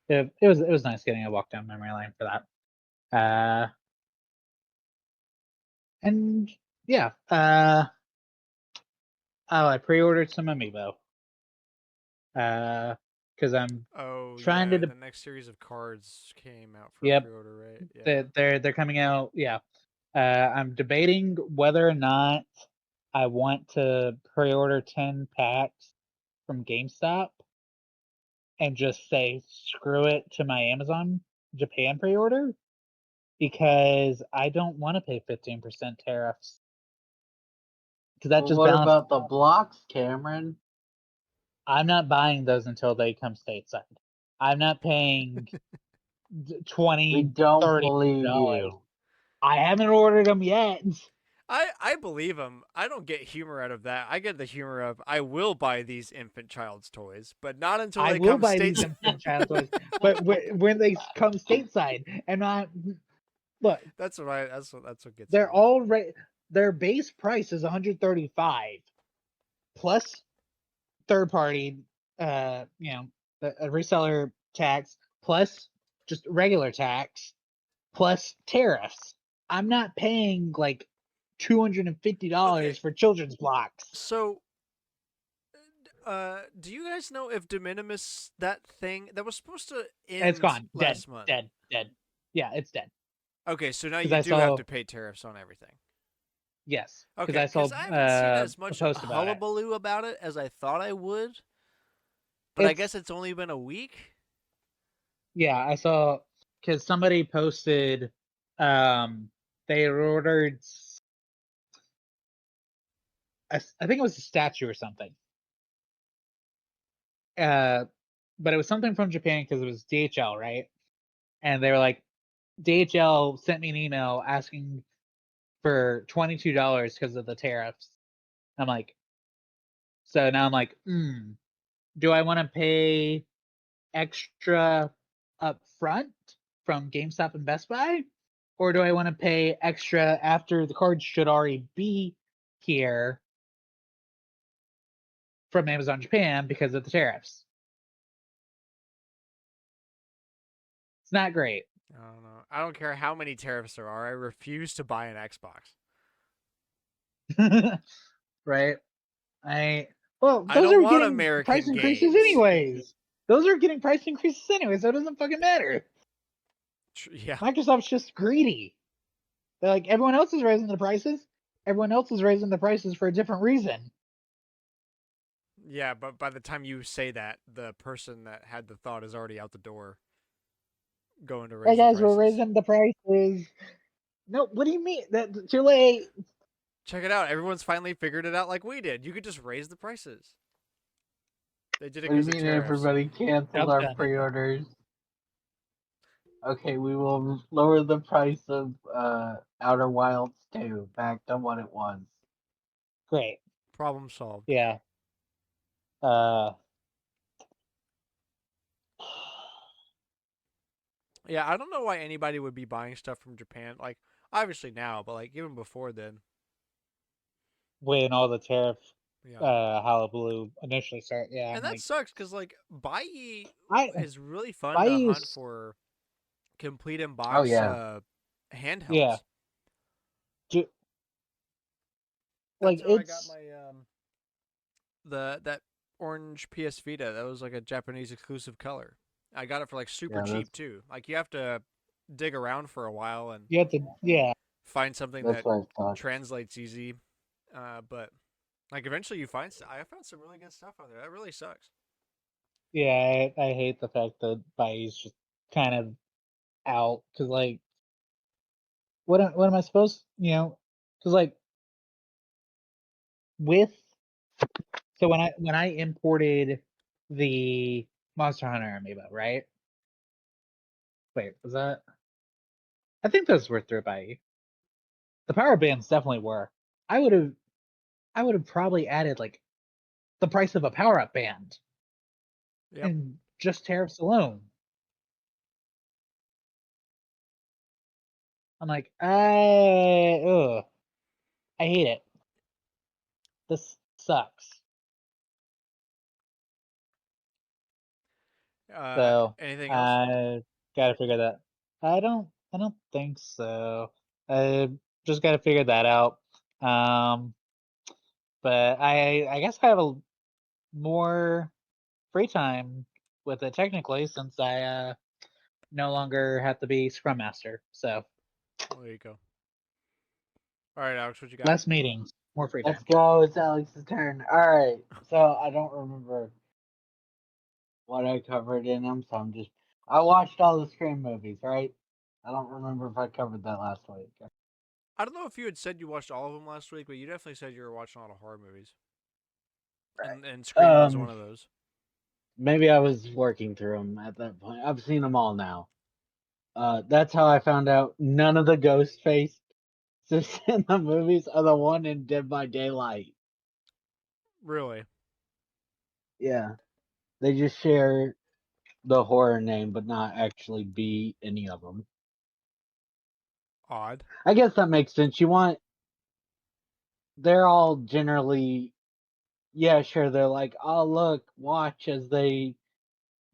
it was nice getting a walk down memory lane for that. And yeah. Oh, I pre-ordered some amiibo. Because I'm Oh trying yeah, to. the next series of cards came out for Yep, pre-order, right? Yeah. they're coming out. Yeah. I'm debating whether or not I want to pre-order 10 packs from GameStop and just say screw it to my Amazon Japan pre-order because I don't want to pay 15% tariffs because that Well, just what balances. about the blocks, Cameron? I'm not buying those until they come stateside. I'm not paying We 20, don't believe $30. you. I haven't ordered them yet. I believe him. I don't get humor out of that. I get the humor of I will buy these infant child's toys, but not until I they will come buy these states. infant child toys, but when they come stateside and not look, That's what gets they're me. all their base price is 135 plus third party, the reseller tax plus just regular tax plus tariffs. I'm not paying like $250 Okay, for children's blocks. so do you guys know if de minimis that thing that was supposed to It's end gone, dead, last month? dead, dead. Yeah, it's dead. Okay, so now Because you I do have saw to pay tariffs on everything. Yes, because Okay, I saw because I haven't seen as a much post about it. hullabaloo about it as I thought I would. But I It's guess it's only been a week. Yeah, I saw because somebody posted they ordered I think it was a statue or something. Uh, but it was something from Japan because it was DHL, right? And they were like, DHL sent me an email asking for $22 because of the tariffs. I'm like, so now I'm like, do I want to pay extra up front from GameStop and Best Buy? Or do I want to pay extra after the cards should already be here from Amazon Japan because of the tariffs? It's not great. I don't know. I don't care how many tariffs there are. I refuse to buy an Xbox. Right? I Those don't are want getting price American increases games. anyways. Those are getting price increases anyway, so it doesn't fucking matter. Yeah. Microsoft's just greedy. They're like, everyone else is raising the prices. Everyone else is raising the prices for a different reason. Yeah, but by the time you say that, the person that had the thought is already out the door, going to Hey raise the guys, we're prices. raising the prices. No, what do you mean? That's too late. Check it out. Everyone's finally figured it out like we did. You could just raise the prices. They did it What do you because of mean tariffs. everybody canceled Nope, our done. pre-orders? Okay, we will lower the price of Outer Wilds 2 back to what it was. Great. Problem solved. Yeah. Yeah, I don't know why anybody would be buying stuff from Japan. Like, obviously now, but like even before then. When all the tariff Yeah. hullabaloo initially started. Yeah, And I'm that like, sucks because like Bai I is really fun I to hunt use for complete in Oh box yeah, yeah, handhelds. ju- That's like how I got it's my that orange PS Vita. That was like a Japanese exclusive color. I got it for like super yeah. cheap too. Like you have to dig around for a while and you have to find something That's that what I thought. translates easy. But like eventually you find I found some really good stuff on there. That really sucks. I hate the fact that Bai's just kind of out because like what am I supposed because like with so when I imported the Monster Hunter amiibo, right? Wait, was that? I think those were through Bai. The power bands definitely were. I would have I would have probably added like the price of a power up band Yep. and just tariffs alone. I'm like, I hate it. This sucks. So Anything else? I gotta figure that. I don't think so. I just gotta figure that out. Um, but I guess I have a more free time with it technically since I no longer have to be Scrum Master. So Well, there you go. All right, Alex, what you got? less meetings, more free Let's time. go. It's Alex's turn. All right. So I don't remember what I covered in them, so I'm just. I watched all the Scream movies, right? I don't remember if I covered that last week. I don't know if you had said you watched all of them last week, but you definitely said you were watching a lot of horror movies, and Scream was one of those. Maybe I was working through them at that point. I've seen them all now. That's how I found out none of the ghost faces in the movies are the one in Dead by Daylight. Really Yeah, they just share the horror name, but not actually be any of them. odd. I guess that makes sense. They're all generally, yeah, sure. They're like, oh look, watch as they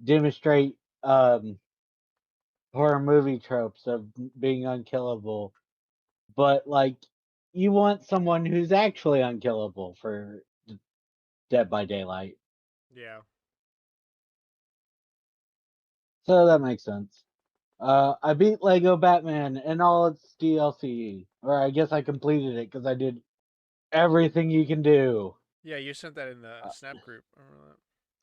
demonstrate horror movie tropes of being unkillable. But like, you want someone who's actually unkillable for Dead by Daylight. Yeah. So that makes sense. I beat Lego Batman and all its DLC, or I guess I completed it because I did everything you can do. Yeah, you sent that in the Uh, Snap group. I remember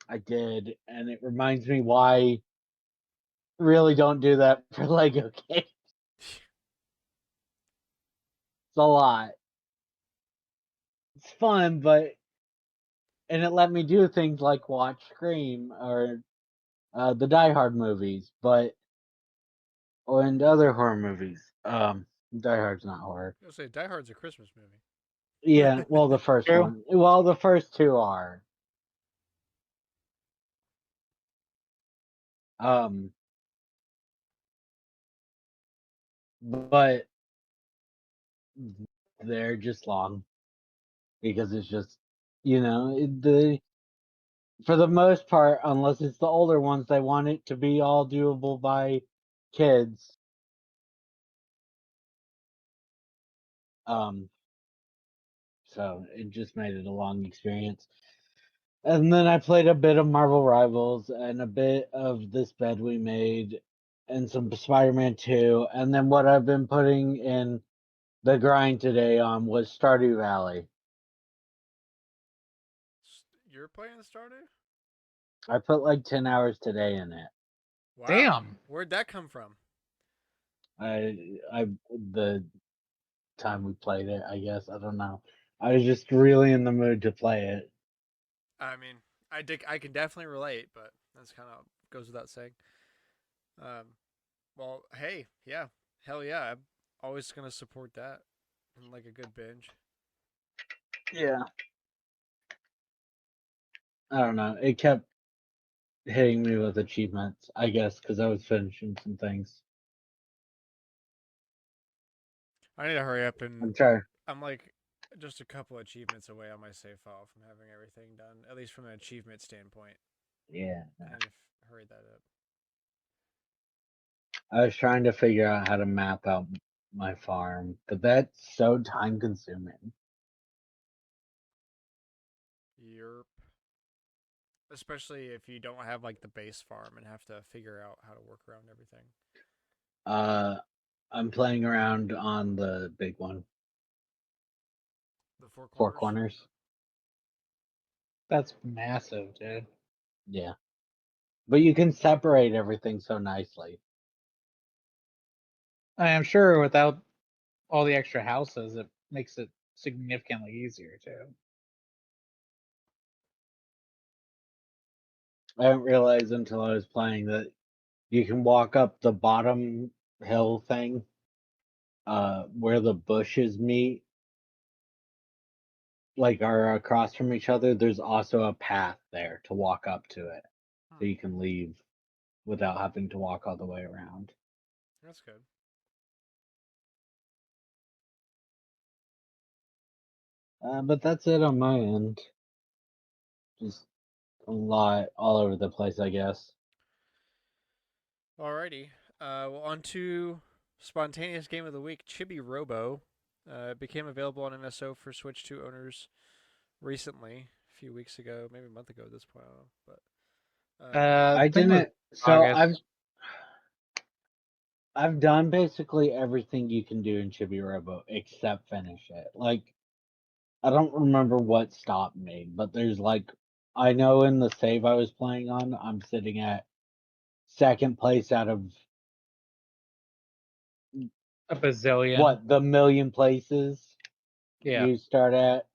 I did, and it reminds me why really don't do that for Lego games. It's a lot. It's fun, but and it let me do things like watch Scream or the Die Hard movies, but and other horror movies. Die Hard's not horror. I was gonna say Die Hard's a Christmas movie. Yeah, well, the first True. one. Well, the first two are. Um, but they're just long because it's just the for the most part, unless it's the older ones, they want it to be all doable by kids. Um, so it just made it a long experience. And then I played a bit of Marvel Rivals and a bit of This Bed We Made and some Spider-Man 2. And then what I've been putting in the grind today on was Stardew Valley. you're playing Stardew? I put like 10 hours today in it. Wow. Damn. Where'd that come from? The time we played it, I guess. I don't know. I was just really in the mood to play it. I mean, I can definitely relate, but that's kind of goes without saying. Well, hey, yeah, hell yeah, I'm always gonna support that and like a good binge. Yeah. I don't know. It kept hitting me with achievements, I guess, because I was finishing some things. I need to hurry up and I'm trying. I'm like just a couple achievements away on my save file from having everything done, at least from an achievement standpoint. Yeah. I need to hurry that up. I was trying to figure out how to map out my farm, but that's so time consuming. Yerp. Especially if you don't have like the base farm and have to figure out how to work around everything. I'm playing around on the big one. The four corners. Four corners. That's massive, dude. Yeah. But you can separate everything so nicely. I'm sure without all the extra houses, it makes it significantly easier too. I didn't realize until I was playing that you can walk up the bottom hill thing, where the bushes meet, like are across from each other. There's also a path there to walk up to it, so you can leave without having to walk all the way around. That's good. But that's it on my end. Just a lot all over the place, I guess. Alrighty. Well, on to spontaneous game of the week. Chibi Robo became available on NSO for Switch 2 owners recently, a few weeks ago, maybe a month ago at this point. I don't know, but I think it was didn't. So August. I've done basically everything you can do in Chibi Robo except finish it. Like, I don't remember what stopped me, but there's like, I know in the save I was playing on, I'm sitting at second place out of A bazillion. what, the million places Yeah. you start at.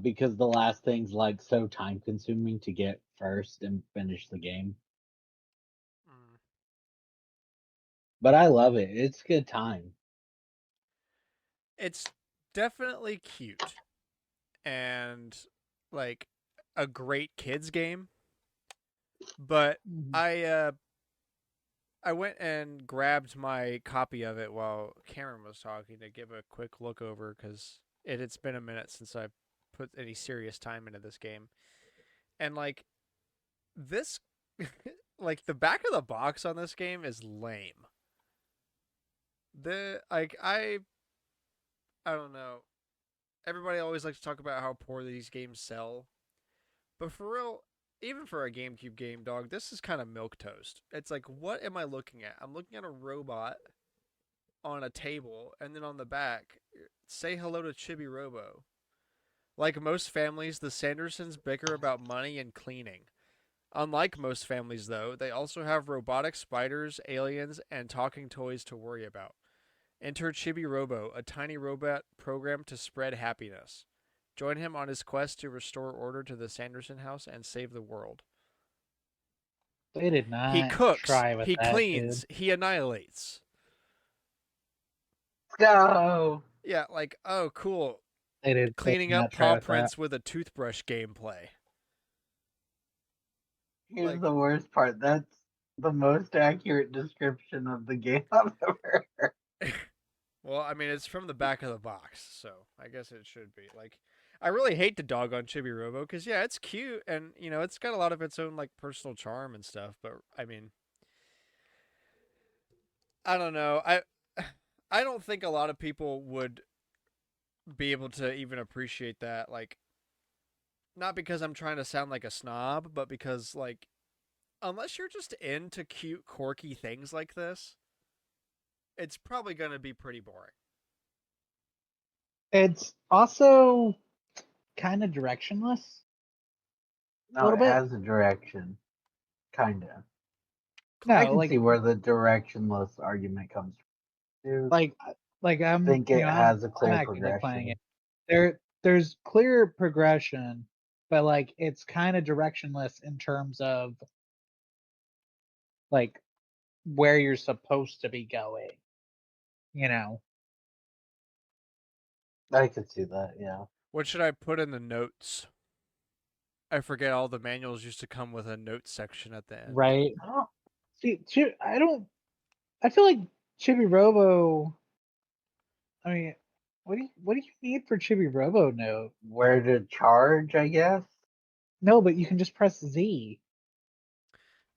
Because the last thing's like so time consuming to get first and finish the game. But I love it. It's a good time. it's definitely cute and like a great kids game. But I went and grabbed my copy of it while Cameron was talking to give a quick look over because it's been a minute since I put any serious time into this game. And like this, like the back of the box on this game is lame. The like I don't know. Everybody always likes to talk about how poor these games sell, but for real, even for a GameCube game, dog, this is kind of milk toast. It's like, what am I looking at? I'm looking at a robot on a table, and then on the back, say hello to Chibi Robo. Like most families, the Sandersons bicker about money and cleaning. Unlike most families, though, they also have robotic spiders, aliens, and talking toys to worry about. Enter Chibi Robo, a tiny robot programmed to spread happiness. Join him on his quest to restore order to the Sanderson house and save the world. They did not He cooks, try with he that, cleans, dude. he annihilates. Let's go. Yeah, like, oh, cool. They Cleaning did up not try paw with that. prints with a toothbrush gameplay. Here's Like- the worst part. That's the most accurate description of the game I've ever heard. Well, I mean, it's from the back of the box, so I guess it should be. Like, I really hate to dog on Chibi Robo because, yeah, it's cute and, you know, it's got a lot of its own, like, personal charm and stuff. But, I mean, I don't know. I don't think a lot of people would be able to even appreciate that. Like, not because I'm trying to sound like a snob, but because, like, unless you're just into cute, quirky things like this, it's probably going to be pretty boring. It's also kind of directionless. No, little it bit. has a direction, kinda. No, I can like see where the directionless argument comes from. Dude, like I'm think it has a I'm clear actively playing progression. it. There's clear progression, but like it's kind of directionless in terms of like where you're supposed to be going. You know, I could see that, yeah. What should I put in the notes? I forget all the manuals used to come with a notes section at the end. right? I don't See, I don't. I feel like Chibi Robo. I mean, what do you need for Chibi Robo note? where to charge, I guess. No, but you can just press Z.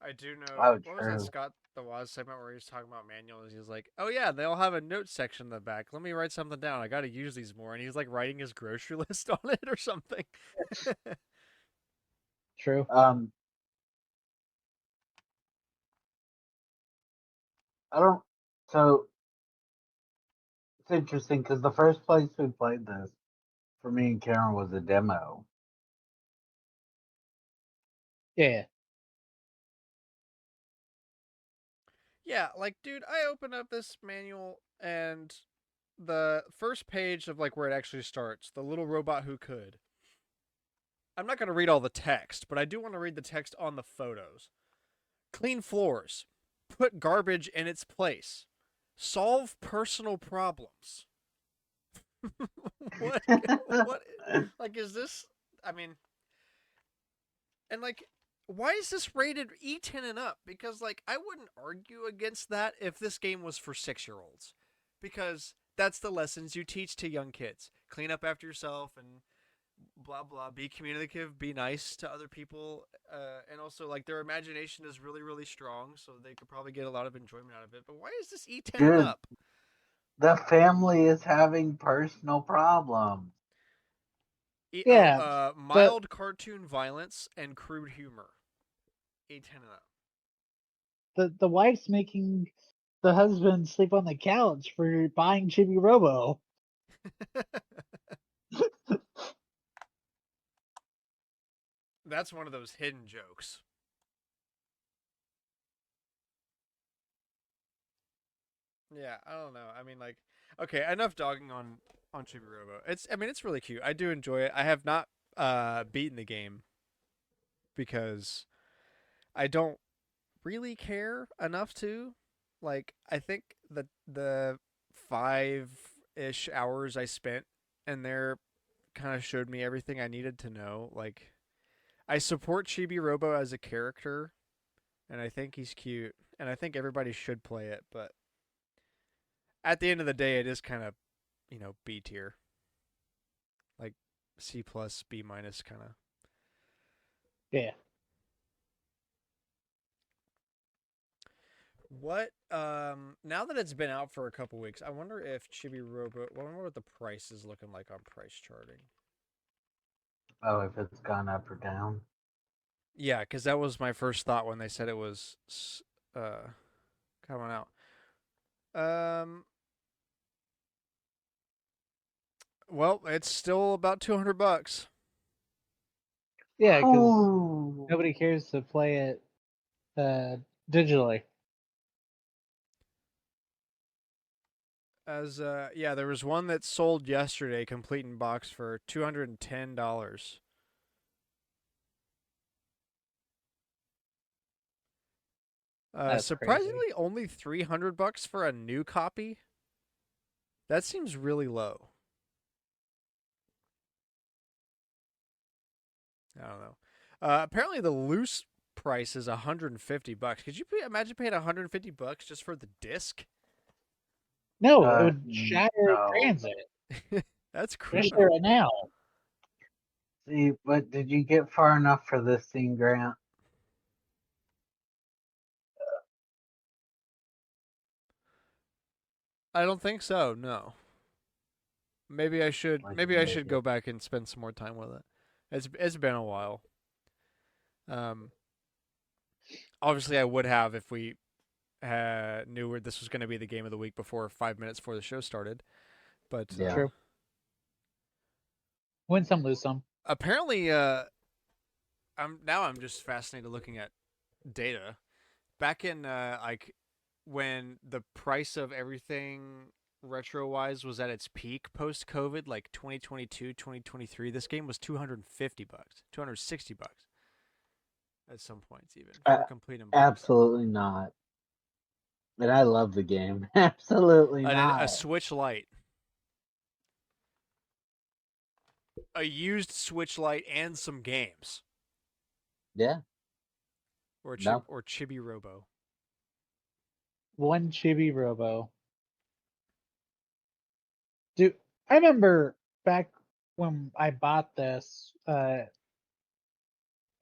I do know. Oh, What was that true. Scott the Waz segment where he was talking about manuals? He was like, "Oh yeah, they all have a notes section in the back. Let me write something down. I got to use these more." And he's like writing his grocery list on it or something. True. I don't. So it's interesting because the first place we played this for me and Karen was a demo. Yeah. Yeah, like dude, I open up this manual and the first page of like where it actually starts, the little robot who could. I'm not going to read all the text, but I do want to read the text on the photos. Clean floors. Put garbage in its place. Solve personal problems. what? What? Like, is this? I mean, and like, why is this rated E10 and up? Because like, I wouldn't argue against that if this game was for 6-year-olds, because that's the lessons you teach to young kids: clean up after yourself and blah blah. Be communicative. Be nice to other people, and also like their imagination is really really strong, so they could probably get a lot of enjoyment out of it. But why is this E10 and Dude, up? the family is having personal problems. Yeah, but Mild cartoon violence and crude humor. E10 and up. the wife's making the husband sleep on the couch for buying Chibi Robo. That's one of those hidden jokes. Yeah, I don't know. I mean, like, okay, enough dogging on Chibi Robo. I mean, it's really cute. I do enjoy it. I have not beaten the game because I don't really care enough to. Like, I think the 5-ish hours I spent in there kind of showed me everything I needed to know. Like, I support Chibi Robo as a character, and I think he's cute, and I think everybody should play it. But at the end of the day, it is kind of, B tier, like C plus, B minus kind of. Yeah. What? Now that it's been out for a couple weeks, I wonder if Chibi Robo. I wonder what the price is looking like on price charting. Oh, if it's gone up or down. Yeah, because that was my first thought when they said it was uh coming out. Um. Well, it's still about $200. Yeah, because Oh, nobody cares to play it digitally. Yeah, there was one that sold yesterday, complete in box for $210. That's crazy. Surprisingly, only $300 for a new copy. That seems really low. I don't know. Apparently, the loose price is $150. Could you imagine paying $150 just for the disc? No, it would shatter no. transit, That's especially criminal. right now. See, but did you get far enough for this scene, Grant? I don't think so. No. Maybe I should. Like Maybe an I should go idiot. back and spend some more time with it. It's been a while. Um, Obviously, I would have if we knew where this was going to be the game of the week before 5 minutes before the show started. But Yeah. True. Win some, lose some. apparently, I'm just fascinated looking at data. Back in like when the price of everything retro-wise was at its peak post-COVID, like 2022, 2023, this game was $250, $260 at some points even for a complete unboxed. Absolutely not. And I love the game. Absolutely not. A Switch Lite. A used Switch Lite and some games. Yeah. Or No. Chibi Robo. One Chibi Robo. Dude, I remember back when I bought this, and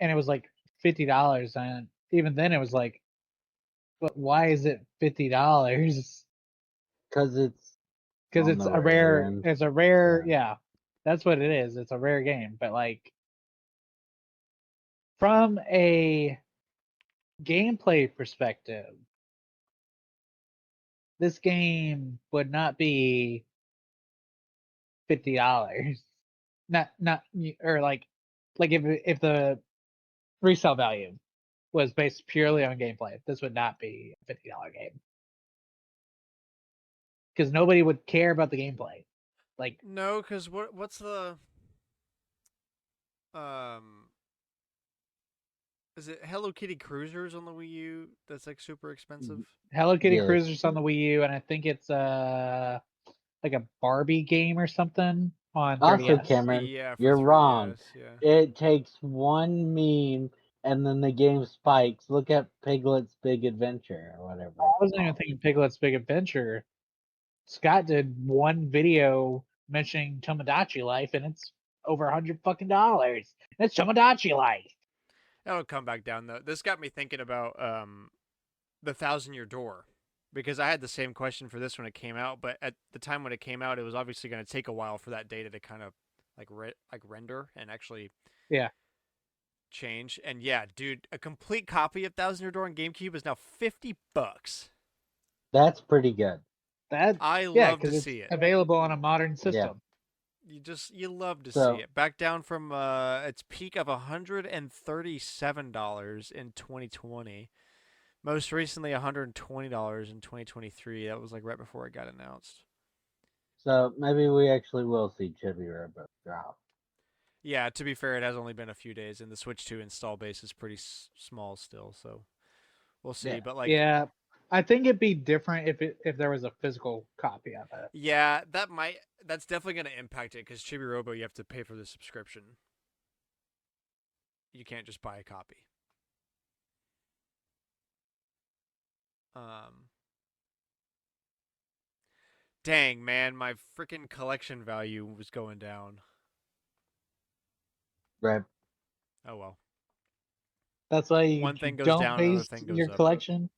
it was like $50, and even then it was like, but why is it $50? Because it's Because on it's the a rare rare, end. it's a rare, yeah, that's what it is. It's a rare game, but like from a gameplay perspective, this game would not be $50. Not or like if the resale value was based purely on gameplay, this would not be a $50 game. Because nobody would care about the gameplay. Like no, because what's the um is it Hello Kitty Cruisers on the Wii U that's like super expensive? Hello Kitty Yes. Cruisers on the Wii U, and I think it's like a Barbie game or something on 3DS. Also, Cameron, Yeah, for you're 3DS, wrong. yeah. It takes one meme and then the game spikes. Look at Piglet's Big Adventure or whatever. I wasn't even thinking Piglet's Big Adventure. Scott did one video mentioning Tomodachi Life, and it's over $100 fucking dollars. It's Tomodachi Life. That'll come back down though. This got me thinking about the 1,000-Year Door, because I had the same question for this when it came out, but at the time when it came out, it was obviously going to take a while for that data to kind of like render and actually change. And yeah, dude, a complete copy of 1,000-Year Door on GameCube is now $50. That's pretty good. I love to because see it's it. available on a modern system. You love to So- see it. Back down from its peak of $137 in 2020. Most recently, $120 in 2023. That was like right before it got announced. So maybe we actually will see Chibi Robo drop. Yeah, to be fair, it has only been a few days, and the Switch 2 install base is pretty small still, so we'll see. Yeah. But like, Yeah, I think it'd be different if there was a physical copy of it. yeah, that's definitely going to impact it, because Chibi Robo, you have to pay for the subscription. You can't just buy a copy. Dang, man, my freaking collection value was going down. Right. Oh well. That's why you One thing goes don't down, another base thing goes your up. collection.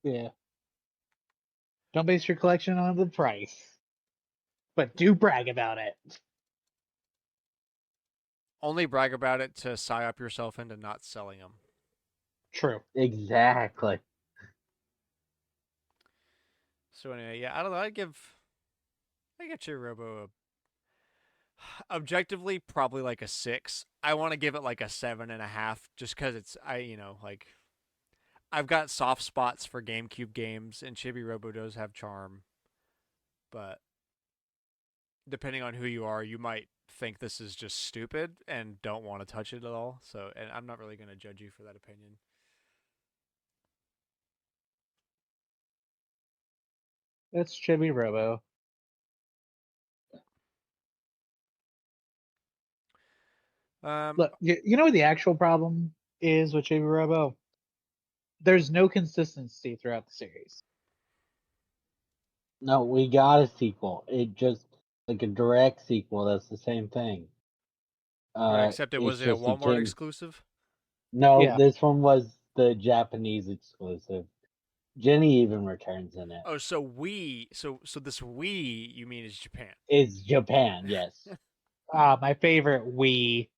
Yeah. Don't base your collection on the price, but do brag about it. Only brag about it to psy-up yourself into not selling them. True. Exactly. So anyway, yeah, I don't know. I give Chibi Robo objectively probably like a 6. I want to give it like a 7.5, just because it's like I've got soft spots for GameCube games, and Chibi Robo does have charm. But depending on who you are, you might think this is just stupid and don't want to touch it at all. So, and I'm not really going to judge you for that opinion. It's Chibi Robo. Look, you know what the actual problem is with Chibi Robo? There's no consistency throughout the series. No, we got a sequel. It just like a direct sequel. That's the same thing. Except it wasn't a Walmart exclusive. No, Yeah. this one was the Japanese exclusive. Jenny even returns in it. Oh, so this Wii, you mean, is Japan? It's Japan, yes. My favorite Wii.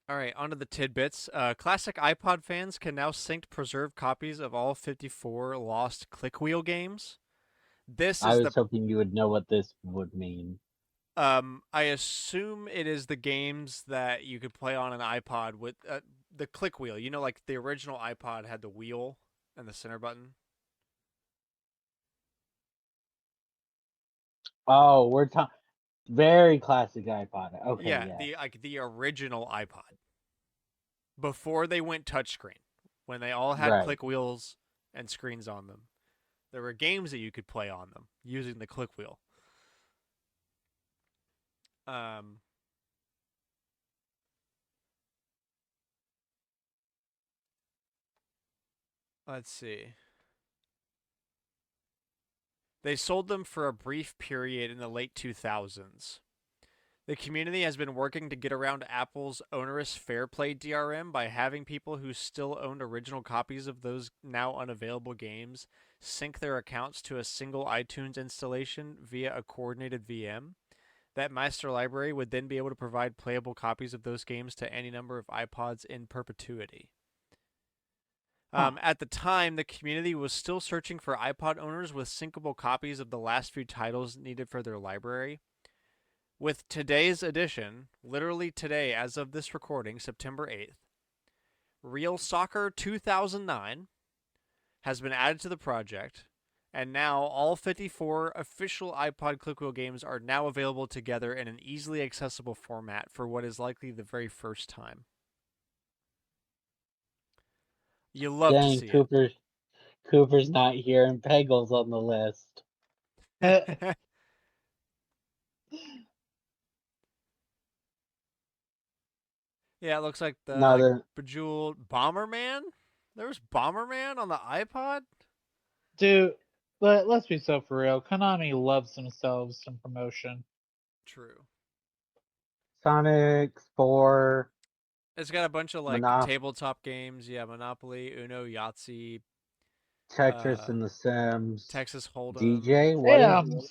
All right, onto the tidbits. Classic iPod fans can now sync preserved copies of all 54 lost Click Wheel games. I was hoping you would know what this would mean. I assume it is the games that you could play on an iPod with the click wheel. You know, like the original iPod had the wheel and the center button. Oh, we're talking very classic iPod. Okay, Yeah, yeah. the original iPod before they went touchscreen, when they all had Right. click wheels and screens on them. There were games that you could play on them using the click wheel. Um, let's see. They sold them for a brief period in the late 2000s. The community has been working to get around Apple's onerous Fair Play DRM by having people who still owned original copies of those now unavailable games sync their accounts to a single iTunes installation via a coordinated VM. That master library would then be able to provide playable copies of those games to any number of iPods in perpetuity. At the time, the community was still searching for iPod owners with syncable copies of the last few titles needed for their library. With today's edition, literally today, as of this recording, September 8th, Real Soccer 2009 has been added to the project, and now all 54 official iPod Clickwheel games are now available together in an easily accessible format for what is likely the very first time. You love to Dang, see it. Cooper's not here and Peggle's on the list. Yeah, it looks like Now the that Bejeweled Bomberman. There was Bomberman on the iPod? Dude, but let's be so for real. Konami loves themselves some promotion. True. Sonic 4, It's got a bunch of like Monop tabletop games. Yeah, Monopoly, Uno, Yahtzee, Tetris uh, and The Sims, Texas Hold'em. DJ, what is Damn.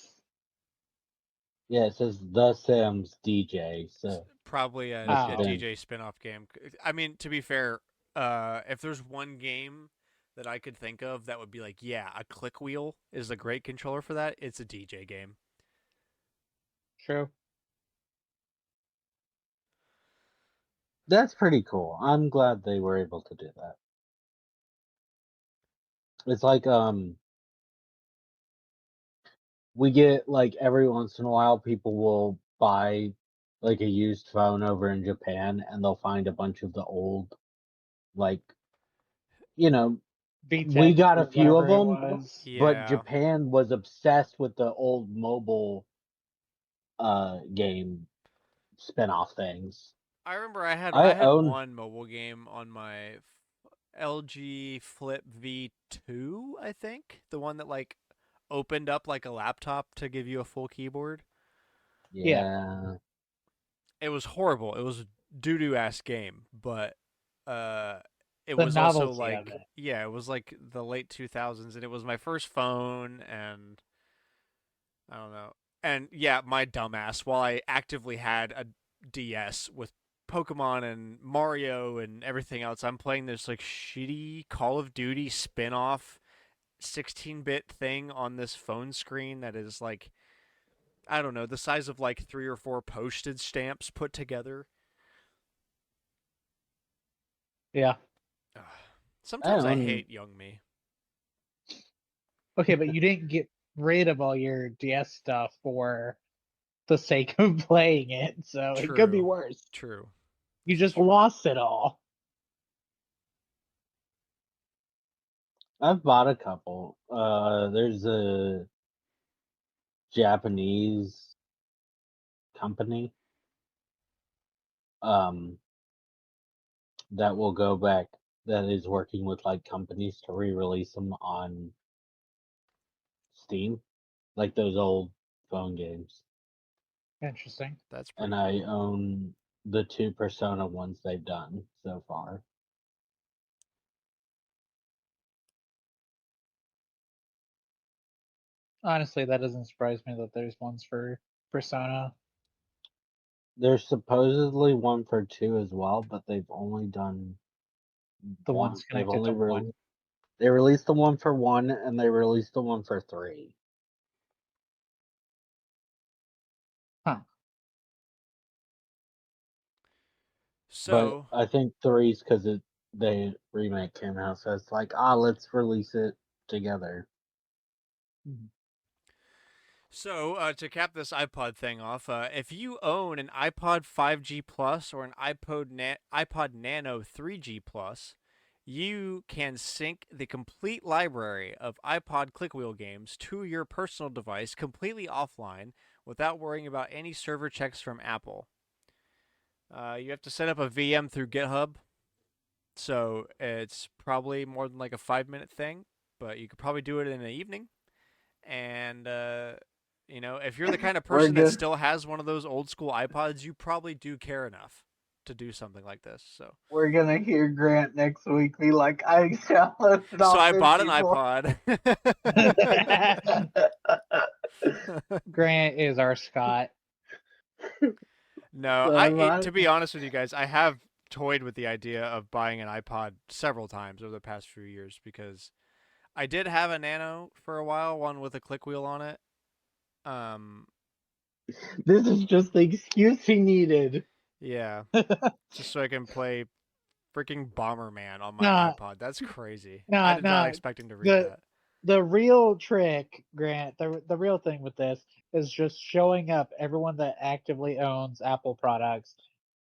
Yeah, it says The Sims DJ, so Probably must a have Oh. been. DJ spin-off game. I mean, to be fair, if there's one game that I could think of that would be like, yeah, a click wheel is a great controller for that, it's a DJ game. True. That's pretty cool. I'm glad they were able to do that. It's like we get like every once in a while people will buy like a used phone over in Japan and they'll find a bunch of the old like you know we VTech got a or few of whatever it them, was. but Yeah. Japan was obsessed with the old mobile game spin-off things. I remember I I had own one mobile game on my LG Flip V2, I think, the one that like opened up like a laptop to give you a full keyboard. Yeah. yeah. It was horrible. It was a doo-doo ass game, but uh it The was also novelty of like it. yeah, it was like the late 2000s and it was my first phone and I don't know. And yeah, my dumbass while I actively had a DS with Pokemon and Mario and everything else, I'm playing this like shitty Call of Duty spin-off 16-bit thing on this phone screen that is like I don't know, the size of like 3 or 4 postage stamps put together. Yeah. Ugh. I Sometimes I own hate young me. Okay, but you didn't get rid of all your DS stuff for the sake of playing it, so it could be True. worse. True. You This is just true. lost it all. I've bought a couple. There's a Japanese company um that will go back that is working with like companies to re-release them on Steam, like those old phone games. Interesting. That's And pretty I cool. own the two Persona ones they've done so far. Honestly, that doesn't surprise me that there's ones for Persona. There's supposedly one for two as well, but they've only done The one. ones connected to one. They released the one for one and they released the one for three. Huh. But So, I think three's because they remake came out, so it's like, let's release it together. to cap this iPod thing off, if you own an iPod 5G Plus or an iPod Nano 3G Plus, you can sync the complete library of iPod clickwheel games to your personal device completely offline without worrying about any server checks from Apple. You have to set up a VM through GitHub, so it's probably more than like a 5 minute thing, but you could probably do it in the evening. And if you're the kind of We're person that good. still has one of those old school iPods, you probably do care enough to do something like this. So, We're gonna hear Grant next week be like, I downloaded so all I bought an 54. iPod. Grant is our Scott. No, to be honest with you guys, I have toyed with the idea of buying an iPod several times over the past few years because I did have a Nano for a while, one with a click wheel on it. This is just the excuse he needed. Yeah, just so I can play freaking Bomberman on my Nah, iPod. That's crazy. nah, I did not nah. expect him to read that. The real trick, Grant, the real thing with this is just showing up everyone that actively owns Apple products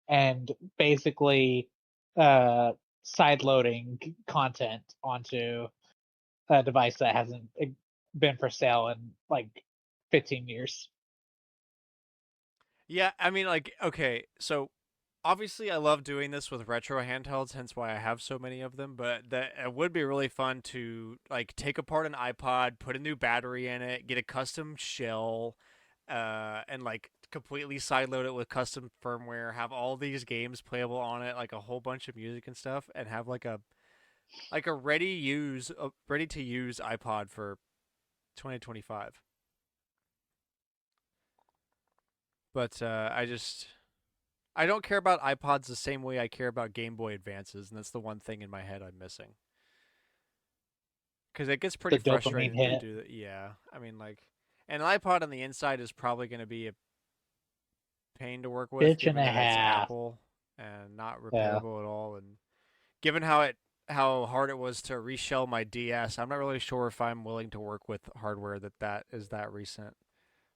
and basically side loading content onto a device that hasn't been for sale in like 15 years. Yeah, I mean, like, okay, so obviously I love doing this with retro handhelds, hence why I have so many of them, but that it would be really fun to like take apart an iPod, put a new battery in it, get a custom shell, and like completely sideload it with custom firmware, have all these games playable on it, like a whole bunch of music and stuff, and have like a ready to use iPod for 2025. But I don't care about iPods the same way I care about Game Boy Advances, and that's the one thing in my head I'm missing. Because it gets pretty The dopamine frustrating to hit. do that. Yeah, I mean, like, an iPod on the inside is probably going to be a pain to work with, Bitch and given a that it's half. Apple and not Yeah. repairable at all, and given how hard it was to reshell my DS, I'm not really sure if I'm willing to work with hardware that is that recent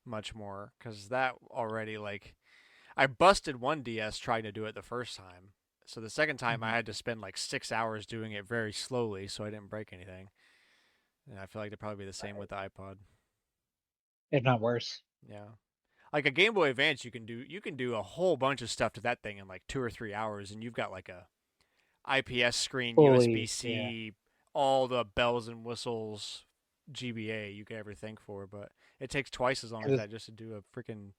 much more, because that already like I busted one DS trying to do it the first time. So the second time I had to spend like 6 hours doing it very slowly so I didn't break anything. And I feel like it'd probably be the same with the iPod. If not worse. Yeah. Like a Game Boy Advance you can do a whole bunch of stuff to that thing in like 2 or 3 hours, and you've got like a IPS screen, Fully, yeah. USB-C, all the bells and whistles GBA you could ever think for, but it takes twice as long as that just to do a freaking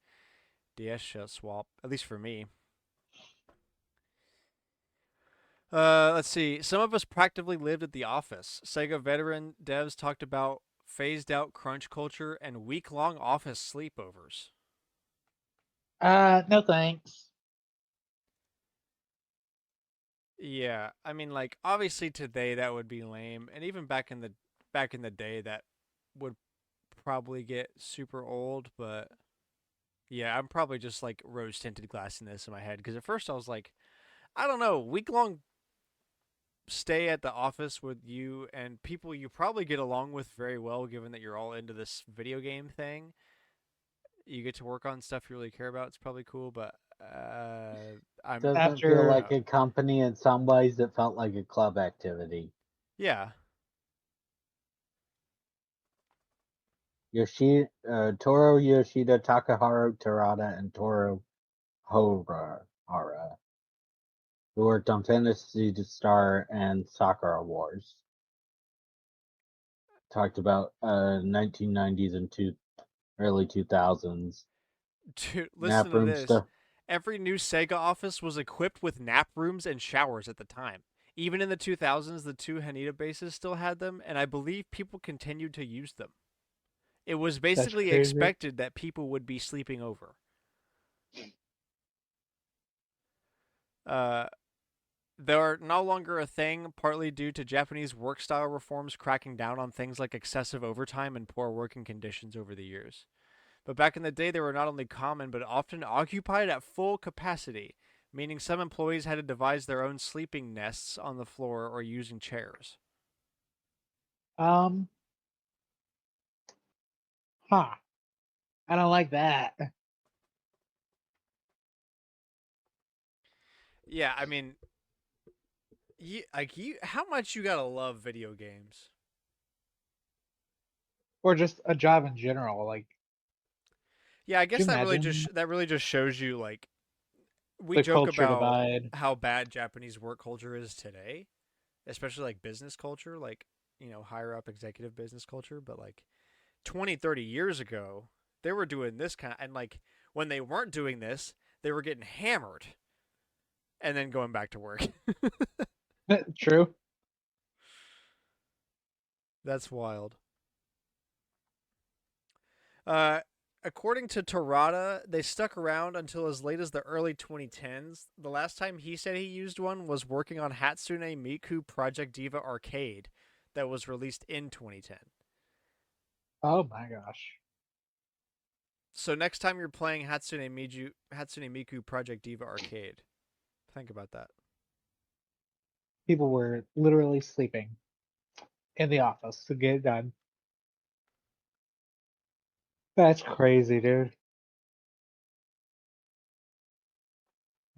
DS swap, at least for me. Let's see. Some of us practically lived at the office. Sega veteran devs talked about phased out crunch culture and week-long office sleepovers. No thanks. Yeah, I mean, like obviously today that would be lame, and even back in the day that would probably get super old. But yeah, I'm probably just like rose tinted glassing this in my head because at first I was like, I don't know, week-long stay at the office with you and people you probably get along with very well, given that you're all into this video game thing. You get to work on stuff you really care about. It's probably cool, but I'm Doesn't feel like a company in some ways. It felt like a club activity. yeah. Toru Yoshida, Takaharu Terada, and Toru Hara, who worked on Phantasy Star and Sakura Wars. Talked about 1990s and early 2000s. Dude, listen Nap to room this. stuff. Every new Sega office was equipped with nap rooms and showers at the time. Even in the 2000s, the two Haneda bases still had them, and I believe people continued to use them. It was basically expected that people would be sleeping over. They are no longer a thing, partly due to Japanese work style reforms cracking down on things like excessive overtime and poor working conditions over the years. But back in the day, they were not only common, but often occupied at full capacity, meaning some employees had to devise their own sleeping nests on the floor or using chairs. Um, huh. I don't like that. Yeah, I mean, how much you gotta love video games? Or just a job in general. Like, Yeah, I could you guess imagine that really just shows you like we the joke culture about divide? how bad Japanese work culture is today, especially like business culture, like, higher up executive business culture, but like 20, 30 years ago, they were doing this kind of, and like when they weren't doing this, they were getting hammered and then going back to work. True. That's wild. Uh, According to Torada, they stuck around until as late as the early 2010s. The last time he said he used one was working on Hatsune Miku Project Diva Arcade that was released in 2010. Oh my gosh. So next time you're playing Hatsune Miku Project Diva Arcade, think about that. People were literally sleeping in the office to get it done. That's crazy, dude.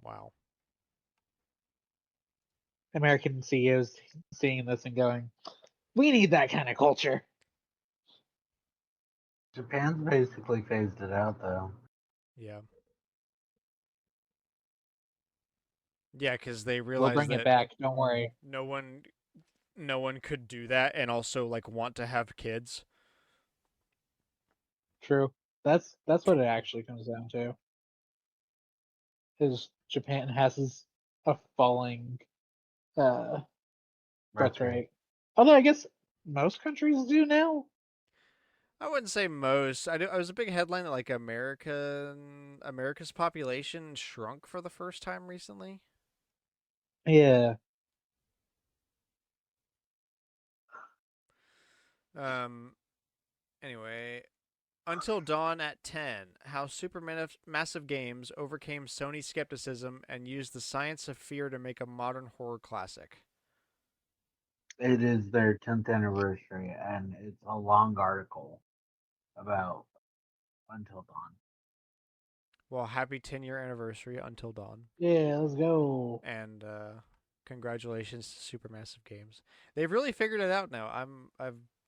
Wow. American CEOs seeing this and going, we need that kind of culture. Japan's basically phased it out, though. Yeah. Yeah, because they We'll realized bring it that back. Don't worry. no one, no one could do that and also like want to have kids. True. That's what it actually comes down to. Is Japan has a falling uh birth Retro. rate. Although I guess most countries do now. I wouldn't say most. I was a big headline that like America's population shrunk for the first time recently. Yeah. Um. Anyway, Until Dawn at 10. How Supermassive Games overcame Sony's skepticism and used the science of fear to make a modern horror classic. It is their 10th anniversary, and it's a long article about Until Dawn. Well, happy 10-year anniversary, Until Dawn. Yeah, let's go. And congratulations to Supermassive Games. They've really figured it out now. I'm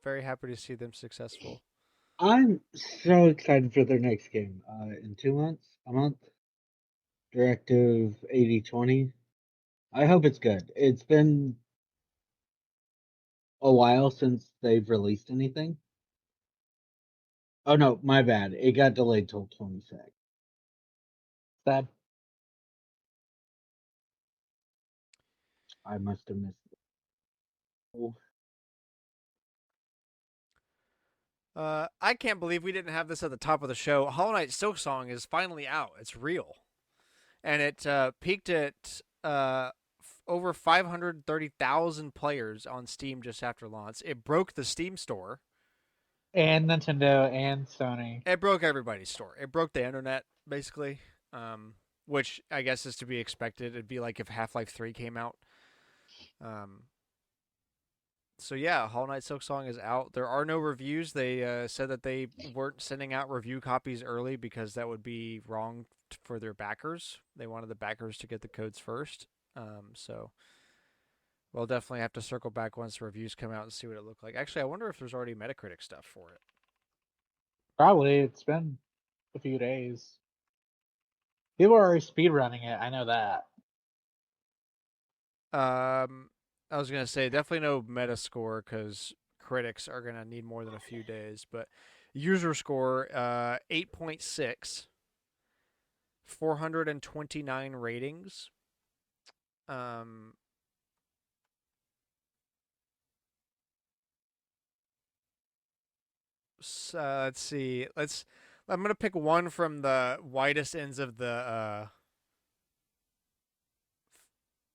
very happy to see them successful. I'm so excited for their next game. In 2 months, a month, Directive 8020. I hope it's good. It's been a while since they've released anything. Oh no, my bad. It got delayed till 26. Sad. I must have missed it. Oh, I can't believe we didn't have this at the top of the show. Hollow Knight Silksong is finally out. It's real, and it peaked at over 530,000 players on Steam just after launch. It broke the Steam store. And Nintendo and Sony. It broke everybody's store. It broke the internet basically, which I guess is to be expected. It'd be like if Half-Life 3 came out. So yeah, Hollow Knight Silksong is out. There are no reviews. They said that they weren't sending out review copies early because that would be wrong for their backers. They wanted the backers to get the codes first. So we'll definitely have to circle back once the reviews come out and see what it looked like. Actually, I wonder if there's already Metacritic stuff for it. Probably it's been a few days. People are already speedrunning it. I know that. I was gonna say definitely no Metascore because critics are gonna need more than a few days. But user score 8.6, 429 ratings. Let's see. I'm gonna pick one from the widest ends of the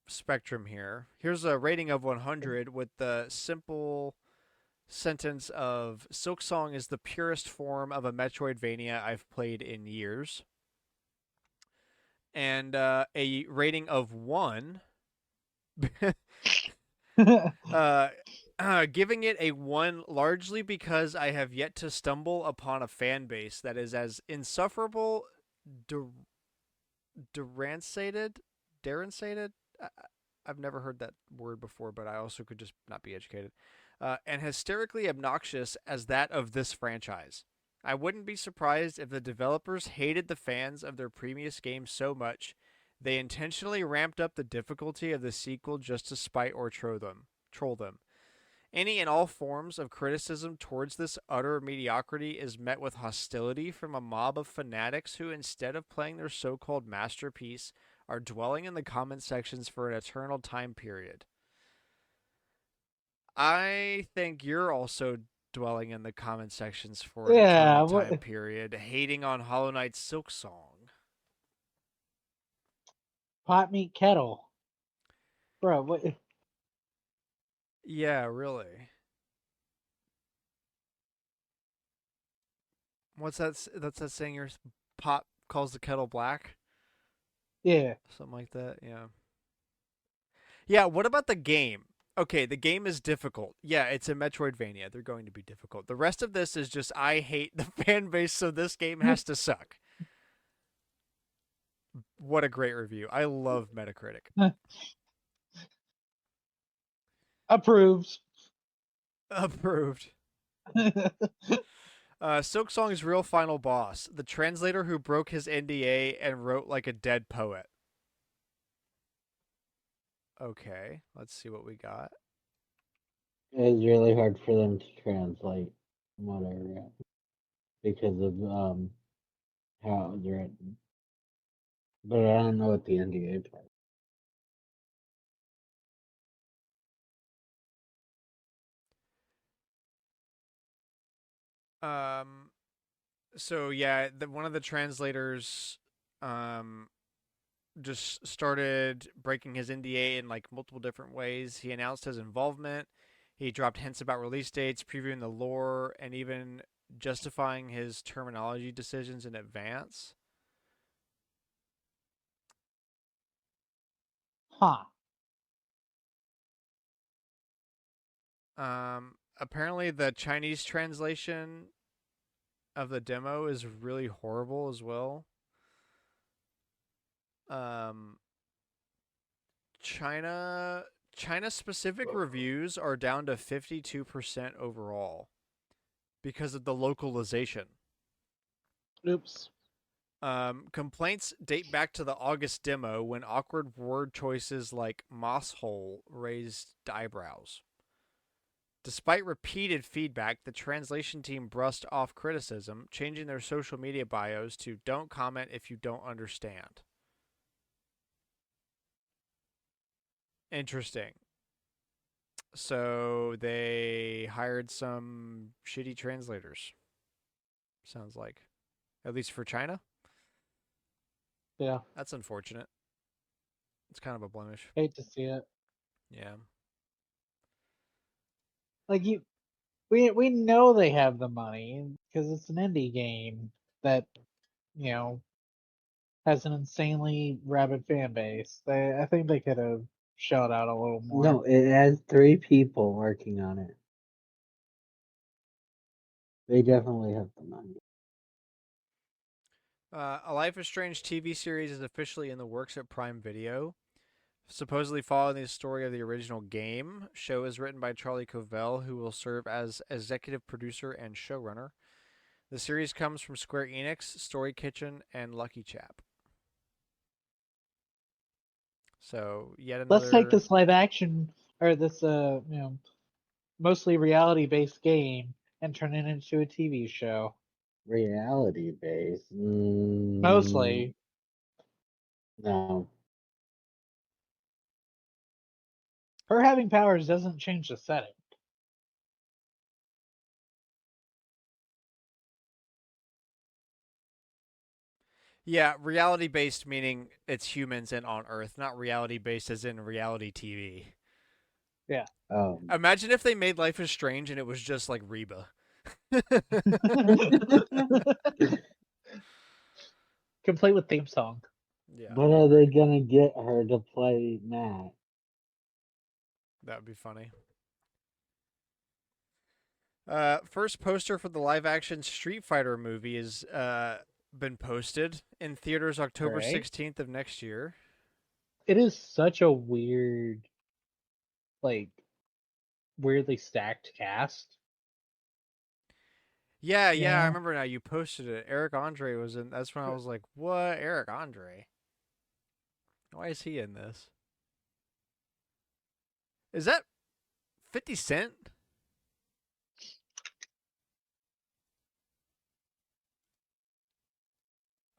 spectrum here. Here's a rating of 100 with the simple sentence of Silksong is the purest form of a Metroidvania I've played in years. and a rating of 1. Giving it a 1 largely because I have yet to stumble upon a fan base that is as insufferable, derancated. I've never heard that word before, but I also could just not be educated. And hysterically obnoxious as that of this franchise. I wouldn't be surprised if the developers hated the fans of their previous games so much they intentionally ramped up the difficulty of the sequel just to spite or troll them. Any and all forms of criticism towards this utter mediocrity is met with hostility from a mob of fanatics who, instead of playing their so-called masterpiece, are dwelling in the comment sections for an eternal time period. I think you're also dwelling in the comment sections for an eternal time period, hating on Hollow Knight's Silk Song. Pot meat kettle. Bro, what? Yeah, really. What's that? That's that saying your pot calls the kettle black? Yeah. Something like that, yeah. Yeah, what about the game? Okay, the game is difficult. Yeah, it's a Metroidvania. They're going to be difficult. The rest of this is just I hate the fan base, so this game has to suck. What a great review. I love Metacritic. Approved. Approved. Silk Song's real final boss, the translator who broke his NDA and wrote like a dead poet. Okay, let's see what we got. It's really hard for them to translate whatever because of how it's written. But I don't know what the NDA part. So yeah, one of the translators just started breaking his NDA in like multiple different ways. He announced his involvement. He dropped hints about release dates, previewing the lore, and even justifying his terminology decisions in advance. Huh. Apparently the Chinese translation of the demo is really horrible as well. China specific reviews are down to 52% overall because of the localization. Oops. Complaints date back to the August demo when awkward word choices like moss hole raised eyebrows. Despite repeated feedback, the translation team brushed off criticism, changing their social media bios to "Don't comment if you don't understand." Interesting. So they hired some shitty translators. Sounds like. At least for China? Yeah. That's unfortunate. It's kind of a blemish. Hate to see it. Yeah. Like we know they have the money because it's an indie game that, you know, has an insanely rabid fan base. I think they could have shelled out a little more. No, it has 3 people working on it. They definitely have the money. A Life is Strange TV series is officially in the works at Prime Video. Supposedly following the story of the original game, show is written by Charlie Covell, who will serve as executive producer and showrunner. The series comes from Square Enix, Story Kitchen, and Lucky Chap. So yet another. Let's take this live action or this mostly reality based game and turn it into a TV show. Reality based. Mostly. No. Her having powers doesn't change the setting. Yeah, reality based meaning it's humans and on Earth, not reality based as in reality TV. Yeah. Imagine if they made Life is Strange and it was just like Reba. Complete with theme song. Yeah, But I are they agree. gonna get her to play Matt? That would be funny. First poster for the live-action Street Fighter movie has been posted in theaters October Right? 16th of next year. It is such a weird, like, weirdly stacked cast. Yeah, You yeah, I know, remember now. You posted it. Eric Andre was in. That's when I was like, "What? Eric Andre? Why is he in this? Is that 50 Cent?"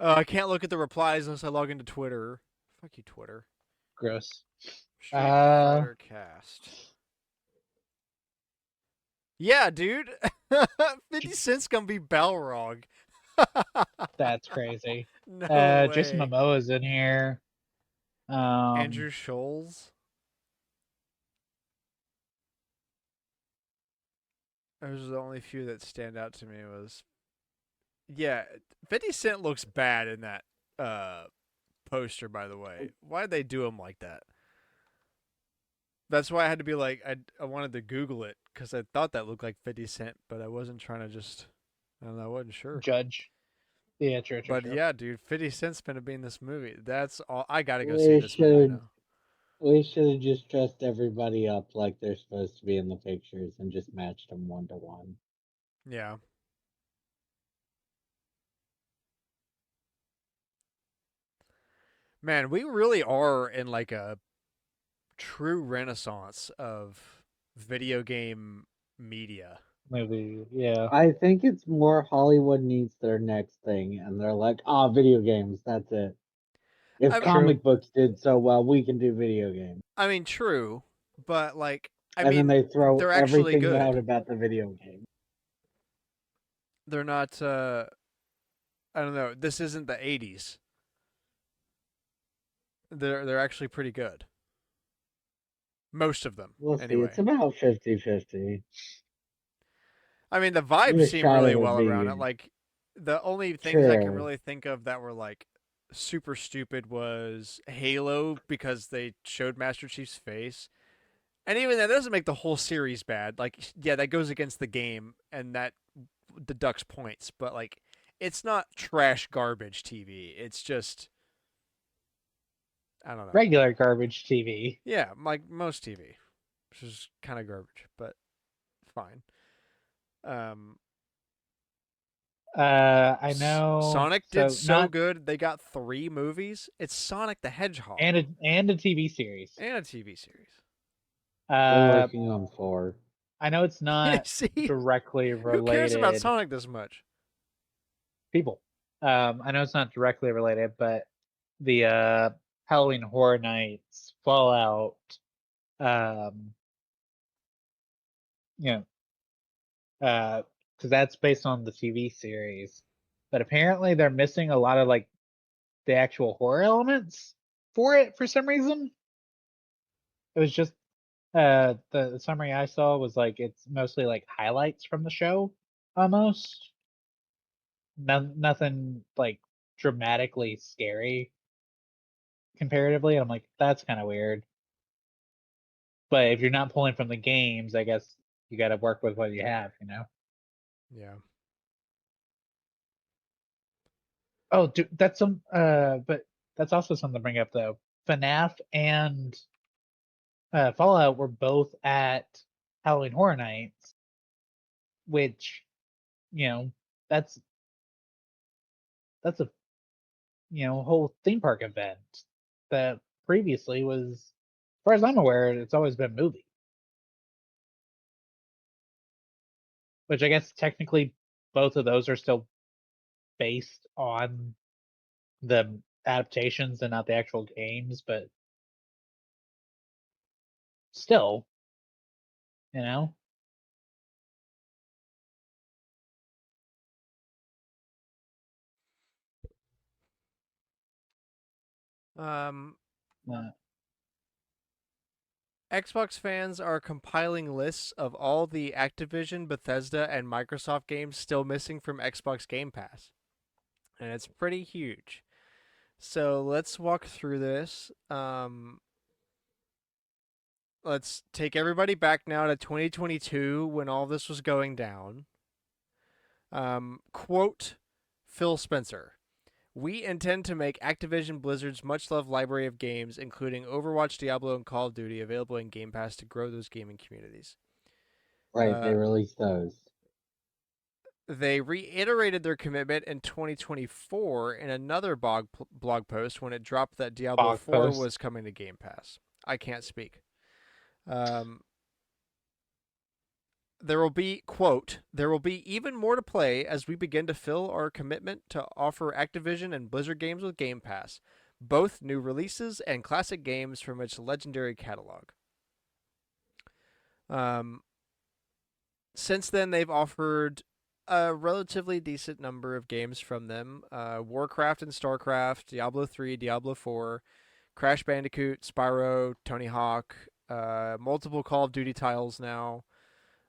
I can't look at the replies unless I log into Twitter. Fuck you, Twitter. gross. Street Uh, Fighter cast. Yeah, dude. 50 Cent's gonna be Balrog. that's crazy. No Jason way. Momoa's in here. Andrew Scholes. Those are the only few that stand out to me. Was yeah, 50 Cent looks bad in that poster. By the way, why did they do him like that? That's why I had to be like, I wanted to Google it because I thought that looked like 50 Cent, but I wasn't trying to just, I don't know, I wasn't sure. Judge. Yeah, true, true, But true. yeah, dude, 50 Cent's gonna be in this movie. That's all. I gotta go see We this movie should now. we should have just dressed everybody up like they're supposed to be in the pictures and just matched them 1-to-1. Yeah. Man, we really are in like a true renaissance of video game media. Movie, yeah. I think it's more Hollywood needs their next thing, and they're like, "Ah, video games. That's it. If I True. comic books did so well, we can do video games." I mean, true, but like, I And then mean, they throw they're actually everything out good. about the video game. They're not. I don't know. This isn't the '80s. They're actually pretty good. Most of them, We'll see. It's anyway. about 50-50. I mean, the I vibes wish seem Shadow really would well around it. be Like, the only things I can sure. really think of that were like super stupid was Halo because they showed Master Chief's face. And even that doesn't make the whole series bad. Like, yeah, that goes against the game and that deducts points, but like, it's not trash garbage TV. It's just, I don't know. Regular garbage TV. Yeah, like most TV, which is kind of garbage, but fine. Um, I know. Sonic did So so not good. They got 3 movies. It's Sonic the Hedgehog and a TV series. and a TV series. They're Uh, working on 4. I know it's not See, directly who cares about related. Sonic this much? People. I know it's not directly related, but the Halloween Horror Nights Fallout, um, you know, because that's based on the TV series. But apparently they're missing a lot of like the actual horror elements for it for some reason. It was just the summary I saw was like it's mostly like highlights from the show almost. Nothing like dramatically scary comparatively. I'm like, that's kind of weird. But if you're not pulling from the games, I guess you got to work with what you have, you know. Yeah. Oh, dude, that's some. But that's also something to bring up though. FNAF and Fallout were both at Halloween Horror Nights, which you know that's that's a whole theme park event that previously was, as far as I'm aware, it's always been movie. Which I guess technically both of those are still based on the adaptations and not the actual games, but still, you know. Um, Uh, Xbox fans are compiling lists of all the Activision, Bethesda, and Microsoft games still missing from Xbox Game Pass. And it's pretty huge. So let's walk through this. Let's take everybody back now to 2022 when all this was going down. Quote Phil Spencer. We intend to make Activision Blizzard's much-loved library of games, including Overwatch, Diablo, and Call of Duty, available in Game Pass to grow those gaming communities. Right, they released those. They reiterated their commitment in 2024 in another blog post when it dropped that Diablo 4 was coming to Game Pass. I can't speak. There will be, quote, there will be even more to play as we begin to fill our commitment to offer Activision and Blizzard games with Game Pass, both new releases and classic games from its legendary catalog. Since then, they've offered a relatively decent number of games from them. Warcraft and StarCraft, Diablo 3, Diablo 4, Crash Bandicoot, Spyro, Tony Hawk, multiple Call of Duty titles now.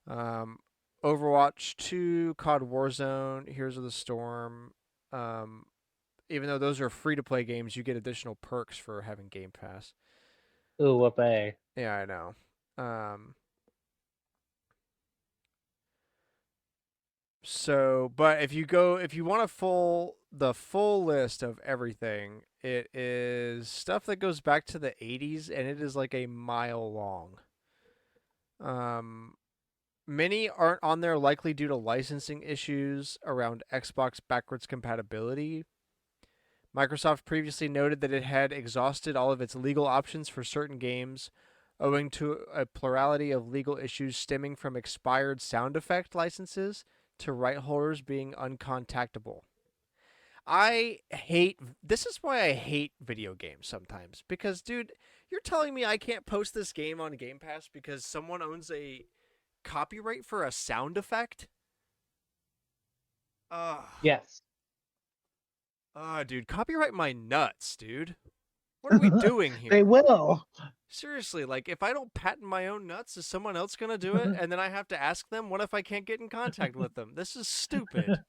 Overwatch 2, COD Warzone, Heroes of the Storm. Even though those are free-to-play games, you get additional perks for having Game Pass. Ooh, whoopee. Yeah, I know. So, but if you want the full list of everything, it is stuff that goes back to the 80s, and it is like a mile long. Many aren't on there likely due to licensing issues around Xbox backwards compatibility. Microsoft previously noted that it had exhausted all of its legal options for certain games, owing to a plurality of legal issues stemming from expired sound effect licenses to right holders being uncontactable. This is why I hate video games sometimes, because dude, you're telling me I can't post this game on Game Pass because someone owns a copyright for a sound effect? Yes. Dude, copyright my nuts, dude. What are we doing here? They will. Seriously, like, if I don't patent my own nuts, is someone else going to do it? And then I have to ask them, what if I can't get in contact with them? This is stupid.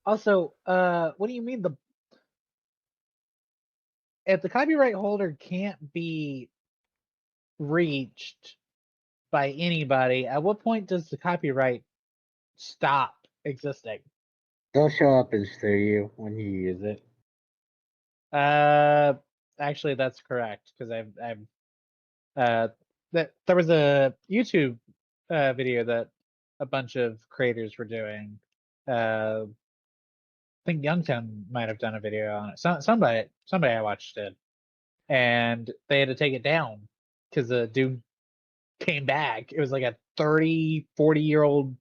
Also, what do you mean if the copyright holder can't be reached by anybody, at what point does the copyright stop existing? They'll show up as through you when you use it. Actually, that's correct, because that there was a YouTube video that a bunch of creators were doing. I think Youngtown might have done a video on it. Somebody I watched it, and they had to take it down because the dude came back. It was like a 30, 40-year-old,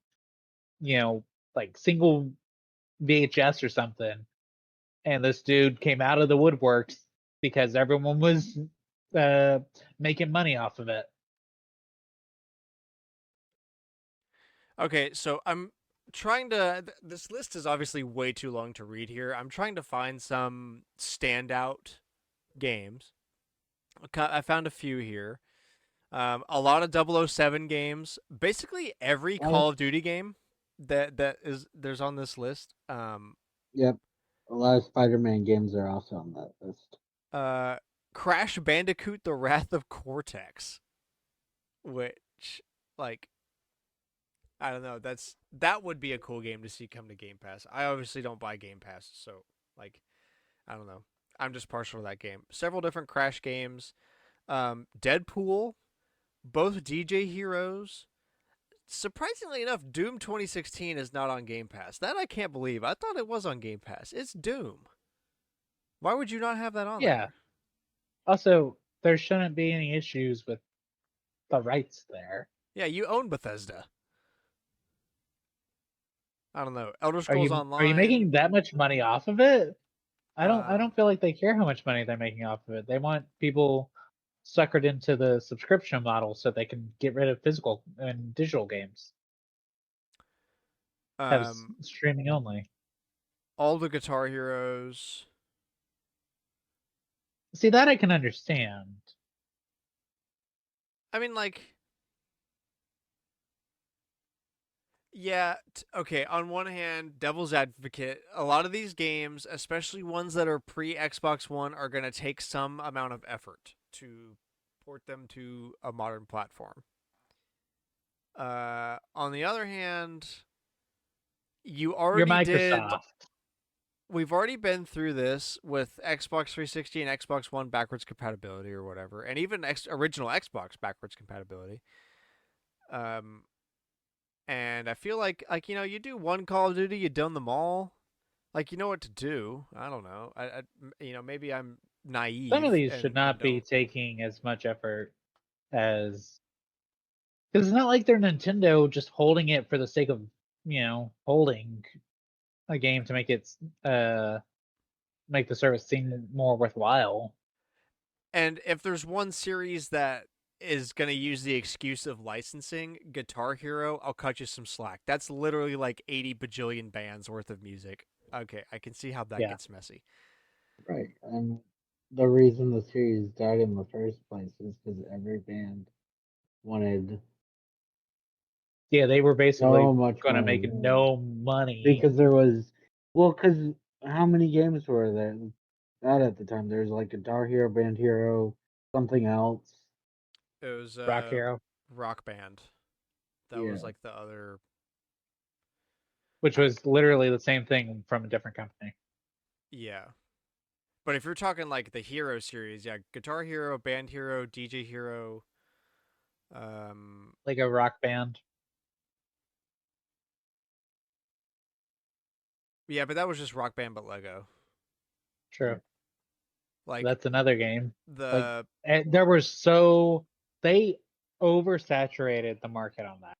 like single VHS or something. And this dude came out of the woodworks because everyone was making money off of it. Okay, so I'm trying to. This list is obviously way too long to read here. I'm trying to find some standout games. I found a few here. A lot of 007 games. Basically every Call of Duty game there's on this list. Yep. A lot of Spider-Man games are also on that list. Crash Bandicoot: The Wrath of Cortex, which, like, I don't know. That would be a cool game to see come to Game Pass. I obviously don't buy Game Pass, so, like, I don't know. I'm just partial to that game. Several different Crash games. Deadpool, both DJ Heroes. Surprisingly enough, Doom 2016 is not on Game Pass. That I can't believe. I thought it was on Game Pass. It's Doom. Why would you not have that on there? Also, there shouldn't be any issues with the rights there. Yeah, you own Bethesda. I don't know. Elder Scrolls Online. Are you making that much money off of it? I don't feel like they care how much money they're making off of it. They want people suckered into the subscription model so they can get rid of physical and digital games. Have streaming only. All the Guitar Heroes. See, that I can understand. I mean, like, Yeah, okay, on one hand, devil's advocate, a lot of these games, especially ones that are pre Xbox One, are going to take some amount of effort to port them to a modern platform. On the other hand, you You're already did. Microsoft. We've already been through this with Xbox 360 and Xbox One backwards compatibility or whatever, and even original Xbox backwards compatibility. Um, and I feel like you do one Call of Duty, you done them all. Like you know what to do. I don't know. Maybe I'm Some of naive these should and not be don't. taking as much effort as because it's not like they're Nintendo just holding it for the sake of holding a game to make the service seem more worthwhile. And if there's one series that is going to use the excuse of licensing, Guitar Hero, I'll cut you some slack. That's literally like 80 bajillion bands worth of music. Okay, I can see how that Yeah, gets messy. Right. And the reason the series died in the first place is because every band wanted yeah, they were basically so much going to make money no money. because there was, well, because how many games were there that at the time? There's like Guitar Hero, Band Hero, something else. It was Rock Hero, Rock Band. That was Yeah. like the other. which I was literally the same thing from a different company, Yeah, but if you're talking like the Hero series, yeah, Guitar Hero, Band Hero, DJ Hero. Um, like a rock band. yeah, but that was just Rock Band but Lego. True, Like that's another game. Like, the there was so they oversaturated the market on that.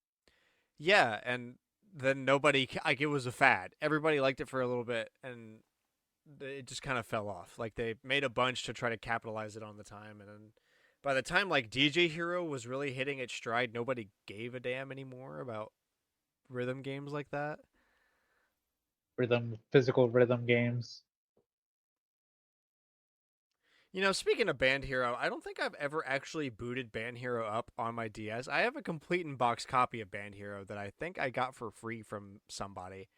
Yeah, and then nobody like it was a fad. Everybody liked it for a little bit, and it just kind of fell off. Like they made a bunch to try to capitalize it on the time, and then by the time like DJ Hero was really hitting its stride, nobody gave a damn anymore about rhythm games like that. Physical rhythm games. Speaking of Band Hero, I don't think I've ever actually booted Band Hero up on my DS. I have a complete in box copy of Band Hero that I think I got for free from somebody.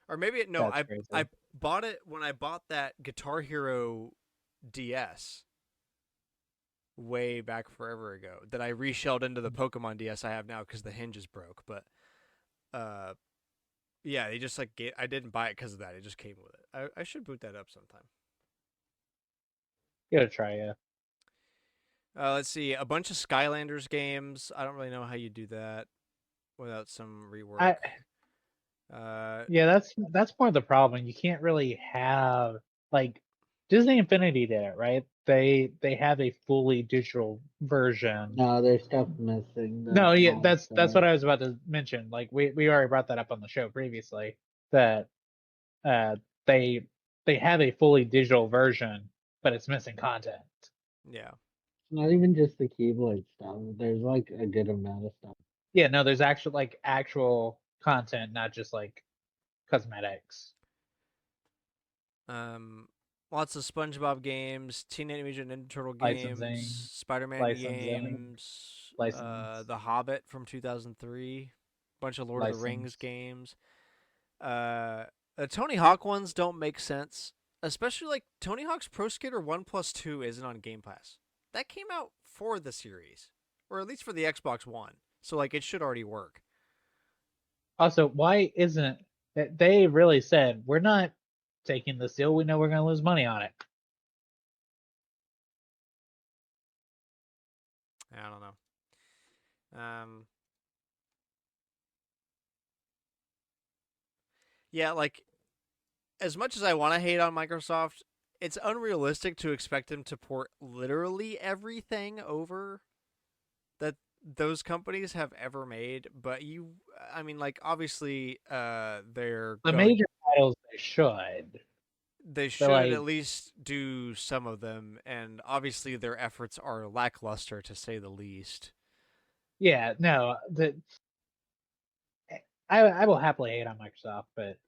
Or maybe no, That's I crazy. bought it when I bought that Guitar Hero DS way back forever ago that I reshelled into the Pokemon DS I have now because the hinges broke. But uh, yeah, they just I didn't buy it because of that. It just came with it. I should boot that up sometime. You gotta try it. Let's see, a bunch of Skylanders games. I don't really know how you do that without some rework. I Uh, Yeah, that's more the problem. You can't really have like Disney Infinity did it, right? They have a fully digital version. No, there's stuff missing. The No, yeah, small that's stuff. what I was about to mention. Like we already brought that up on the show previously that uh they they have a fully digital version, but it's missing content. yeah. Not even just the Keyblade stuff. There's like a good amount of stuff. Yeah, no, there's actual content, not just like cosmetics. Um, Lots of SpongeBob games, Teenage Mutant Ninja Turtle games, Licensing, Spider-Man licensing, games, license, The Hobbit from 2003, bunch of Lord of the Rings license. games. Uh, the Tony Hawk ones don't make sense, especially like Tony Hawk's Pro Skater 1 plus 2 isn't on Game Pass. That came out for the series, or at least for the Xbox One, so like it should already work. Also, why isn't they really said we're not taking this deal? We know we're going to lose money on it. I don't know. Yeah, like as much as I want to hate on Microsoft, it's unrealistic to expect them to port literally everything over that those companies have ever made. But I mean, like obviously, they're The going. major titles they should. They But should like, at least do some of them, and obviously their efforts are lackluster to say the least. yeah, no, I will happily hate on Microsoft, but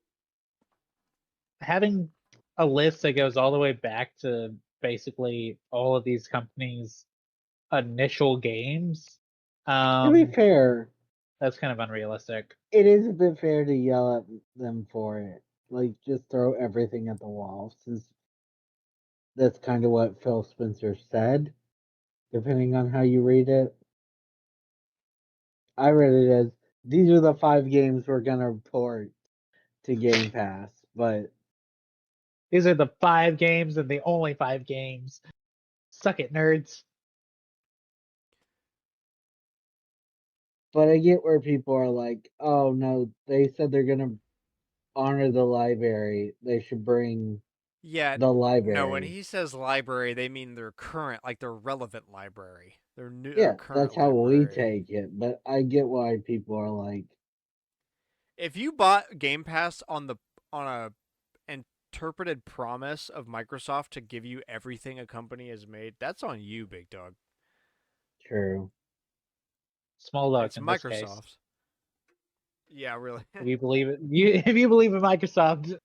having a list that goes all the way back to basically all of these companies' initial games, To be um, fair, That's kind of unrealistic. It is a bit fair to yell at them for it. Like, just throw everything at the wall, since that's kind of what Phil Spencer said, depending on how you read it. I read it as, these are the 5 games we're going to port to Game Pass, but These are the 5 games and the only 5 games. Suck it, nerds. I get where people are like, oh no, they said they're going to honor the library. They should bring Yeah, the library. no, when he says library, they mean their current, like their relevant library. Their new, Yeah, current that's how library. we take it, but I get why people are like, If you bought Game Pass on a interpreted promise of Microsoft to give you everything a company has made, that's on you, big dog. true. Small dog It's in this case. Microsoft. Yeah, really. If you believe it, if you believe in Microsoft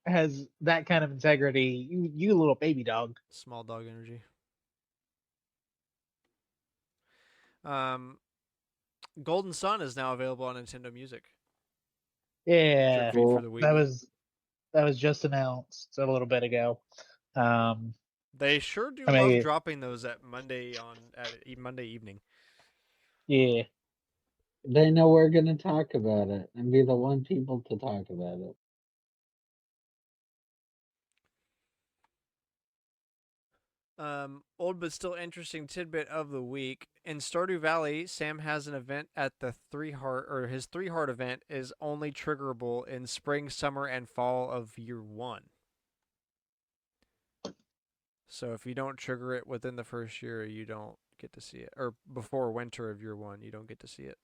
has that kind of integrity, you little baby dog. Small dog energy. Golden Sun is now available on Nintendo Music. Yeah, Feed for the week. that was just announced a little bit ago. They sure do I love mean, dropping those at Monday evening. yeah, They know we're going to talk about it and be the one people to talk about it. Old but still interesting tidbit of the week. In Stardew Valley, Sam has an event at the his 3 heart event is only triggerable in spring, summer, and fall of year 1. So if you don't trigger it within the first year, you don't get to see it. Or before winter of year 1, you don't get to see it.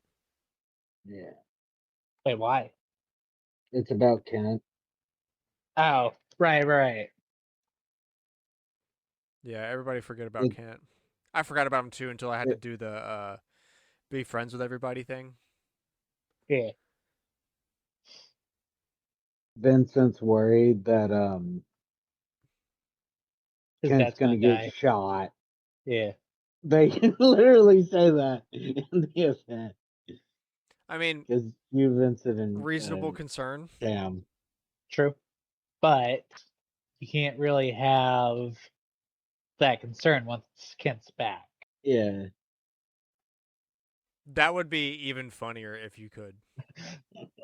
Yeah. wait, why? It's about Kent. Oh, right. Yeah, everybody forget about Kent. I forgot about him too until I had to do the be friends with everybody thing. Yeah. Vincent's worried that His Kent's dad's gonna gonna get die. shot. Yeah. They literally say that in the event. I mean, Because you, Vincent, and reasonable concern. Sam. True. But you can't really have that concern once Kent's back. Yeah. That would be even funnier if you could.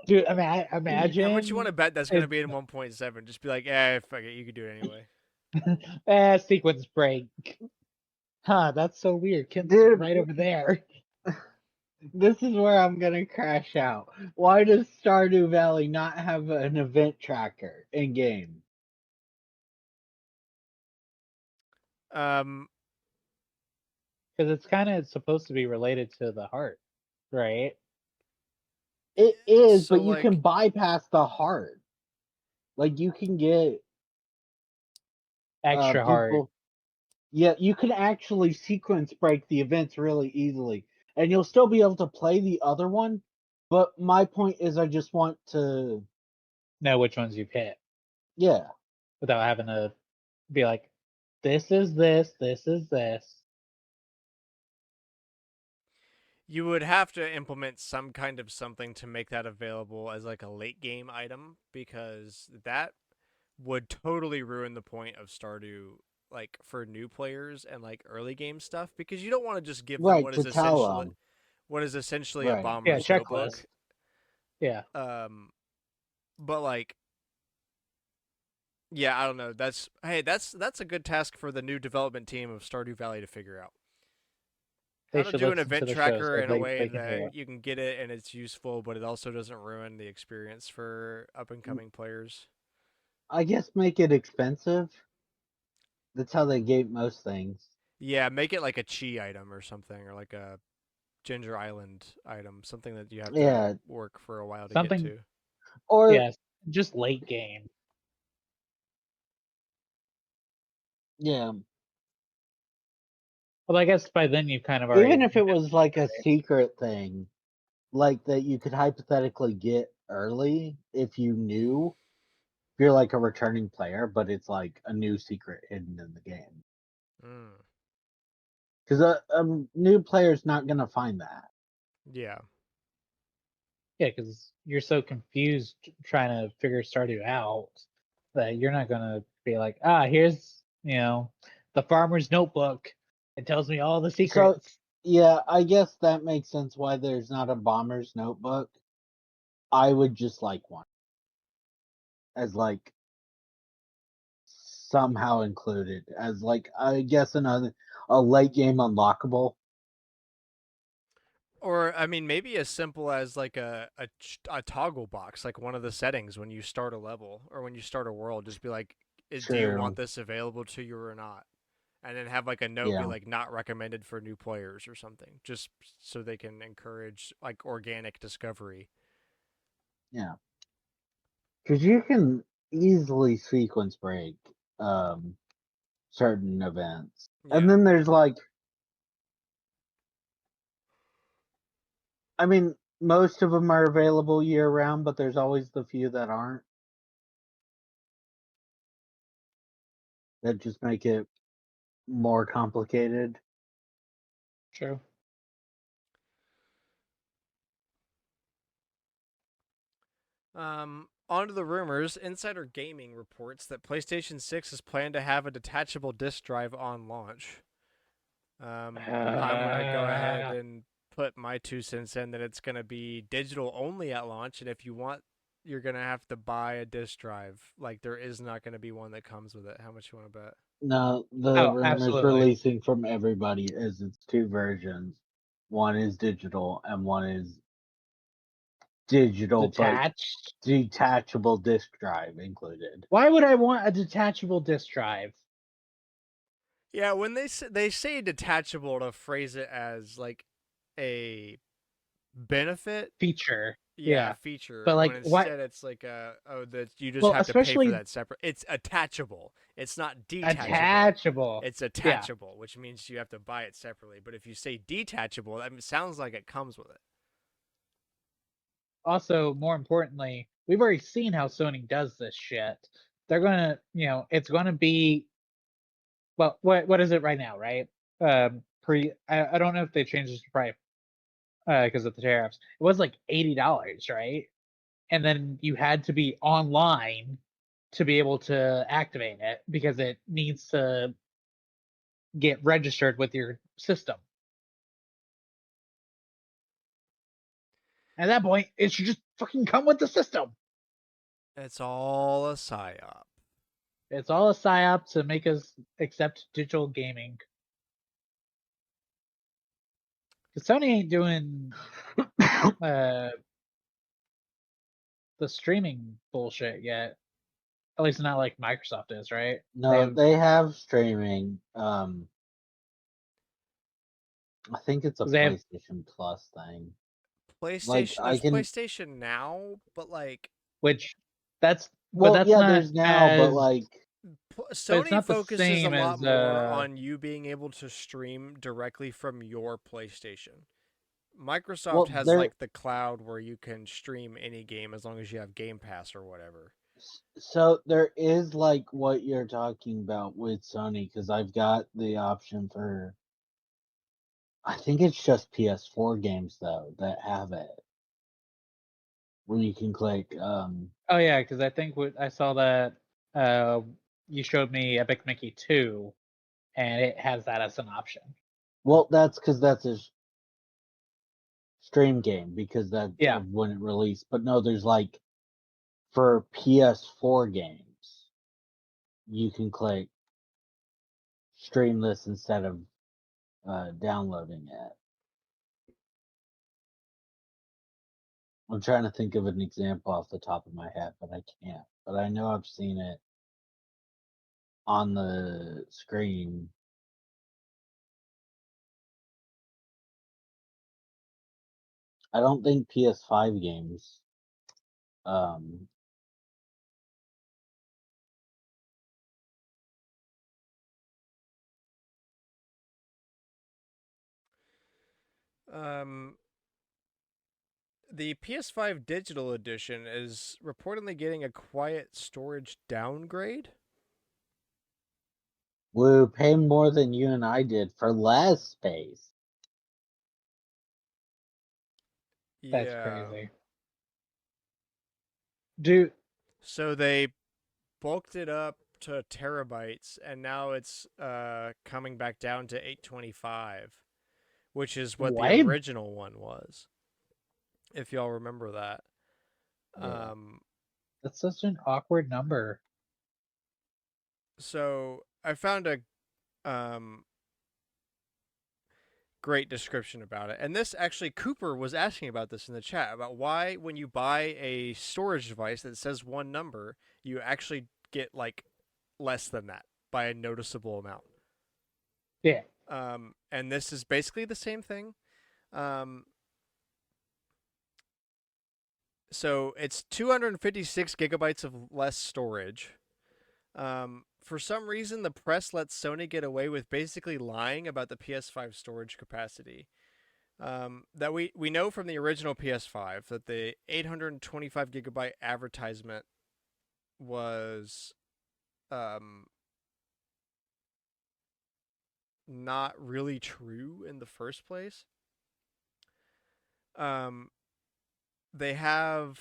Dude, I mean, I imagine. How much you want to bet that's going to be in 1.7? Just be like, fuck it, you could do it anyway. Sequence break. Huh, that's so weird. Kent's Dude. right over there. This is where I'm gonna crash out. Why does Stardew Valley not have an event tracker in game? Um, Because it's kind of supposed to be related to the heart, right? It is, So, but you can bypass the heart. Like, you can get Extra heart. people. Yeah, you can actually sequence break the events really easily, and you'll still be able to play the other one. But my point is, I just want to Know which ones you've hit yeah. without having to be like, this is this, this is this. you would have to implement some kind of something to make that available as like a late game item, because that would totally ruin the point of Stardew, like for new players and like early game stuff, because you don't want to just give them Right, to tell them. what is essentially a Right. bomber's Yeah, notebook. checklist. Yeah. But like, yeah, I don't know. That's a good task for the new development team of Stardew Valley to figure out. They How to should do an listen to event the show tracker so in a they way can do that it. you can get it and it's useful, but it also doesn't ruin the experience for up and coming players. I guess make it expensive. That's how they gate most things. Yeah, make it like a chi item or something, or like a Ginger Island item, something that you have to work for a while to get to. Or yes, just late game. yeah. Well, I guess by then you've kind of already. Even if it was like a secret thing, like that you could hypothetically get early if you knew, if you're like a returning player, but it's like a new secret hidden in the game. Because a new player's not going to find that. Yeah. Yeah, because you're so confused trying to figure Stardew out that you're not gonna be like, here's the farmer's notebook. It tells me all the secrets. Yeah, I guess that makes sense why there's not a bomber's notebook. I would just like one as like somehow included as like I guess a late game unlockable. Or I mean, maybe as simple as like a toggle box, like one of the settings when you start a level or when you start a world. Just be like, do you want True. this available to you or not? And then have like a note be Yeah. like not recommended for new players or something, just so they can encourage like organic discovery. Yeah. Because you can easily sequence break certain events. And Yeah. then there's like I mean, most of them are available year round, but there's always the few that aren't. That just make it more complicated. True. On to the rumors. Insider Gaming reports that PlayStation 6 is planned to have a detachable disc drive on launch. I'm gonna go ahead and put my 2 cents in that it's gonna be digital only at launch, and if you want, you're gonna have to buy a disc drive. Like there is not gonna be one that comes with it. How much you want to bet? No, the Oh, rumors absolutely. releasing from everybody is it's two versions. One is digital and one is digital but Detached. detachable disk drive included. Why would I want a detachable disk drive? Yeah, when they say detachable to phrase it as like a benefit, Feature. yeah, Yeah. feature. But When like what instead it's like that you just well, have to pay for especially that separate. It's attachable. It's not detachable. attachable. It's Yeah. attachable, which means you have to buy it separately. But if you say detachable, that sounds like it comes with it. Also, more importantly, we've already seen how Sony does this shit. They're gonna, it's gonna be well, what is it right now, right? I don't know if they changed this price because of the tariffs. It was like $80, right? And then you had to be online to be able to activate it because it needs to get registered with your system. At that point, it should just fucking come with the system. It's all a psyop. It's all a psyop to make us accept digital gaming. Because Sony ain't doing uh, the streaming bullshit yet. At least not like Microsoft is, right? No, they have streaming. I think it's a They have PlayStation Plus thing. Like PlayStation, I there's can PlayStation Now, but like which that's but well that's yeah, not there's now, but as like but it's Sony not the focuses a same lot as more on you being able to stream directly from your PlayStation. Microsoft well has there like the cloud where you can stream any game as long as you have Game Pass or whatever. so there is like what you're talking about with Sony because I've got the option for I think it's just PS4 games though that have it. Where you can click oh yeah, because I think I saw that uh, you showed me Epic Mickey 2 and it has that as an option. well that's because that's a stream game because that's Yeah. of when it released. But no, there's like for PS4 games, you can click stream this instead of downloading it. I'm trying to think of an example off the top of my head, but I can't. But I know I've seen it on the screen. I don't think PS5 games. Um, Um, the PS5 Digital Edition is reportedly getting a quiet storage downgrade. Woo, pay more than you and I did for less space. That's Yeah. crazy. Do So they bulked it up to terabytes, and now it's coming back down to 825, which is what the why? original one was. If y'all remember that. Yeah. That's such an awkward number. So I found a um, great description about it. And this actually, Cooper was asking about this in the chat about why, when you buy a storage device that says one number, you actually get like less than that by a noticeable amount. Yeah. And this is basically the same thing. So it's 256 gigabytes of less storage. For some reason, the press lets Sony get away with basically lying about the PS5 storage capacity. That we know from the original PS5 that the 825 gigabyte advertisement was not really true in the first place. They have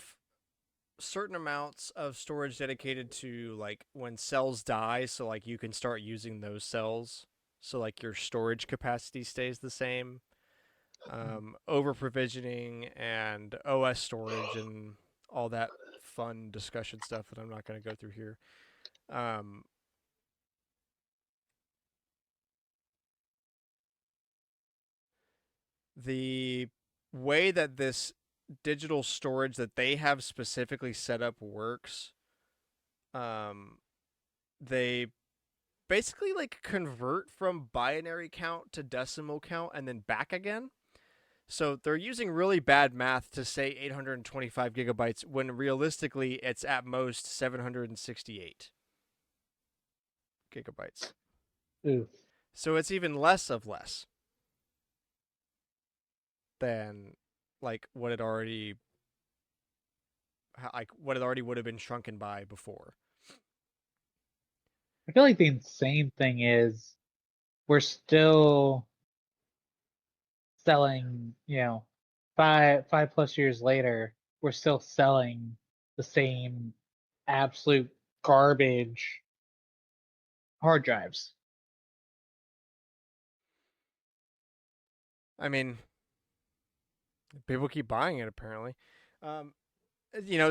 certain amounts of storage dedicated to like when cells die, so like you can start using those cells, so like your storage capacity stays the same. Over provisioning and OS storage and all that fun discussion stuff that I'm not going to go through here. The way that this digital storage that they have specifically set up works, they basically like convert from binary count to decimal count and then back again. So they're using really bad math to say 825 gigabytes when realistically it's at most 768 gigabytes. Ooh. So it's even less of less than like what it already would have been shrunken by before. I feel like the insane thing is we're still selling, 5+ years later, we're still selling the same absolute garbage hard drives. I mean, people keep buying it apparently. Um,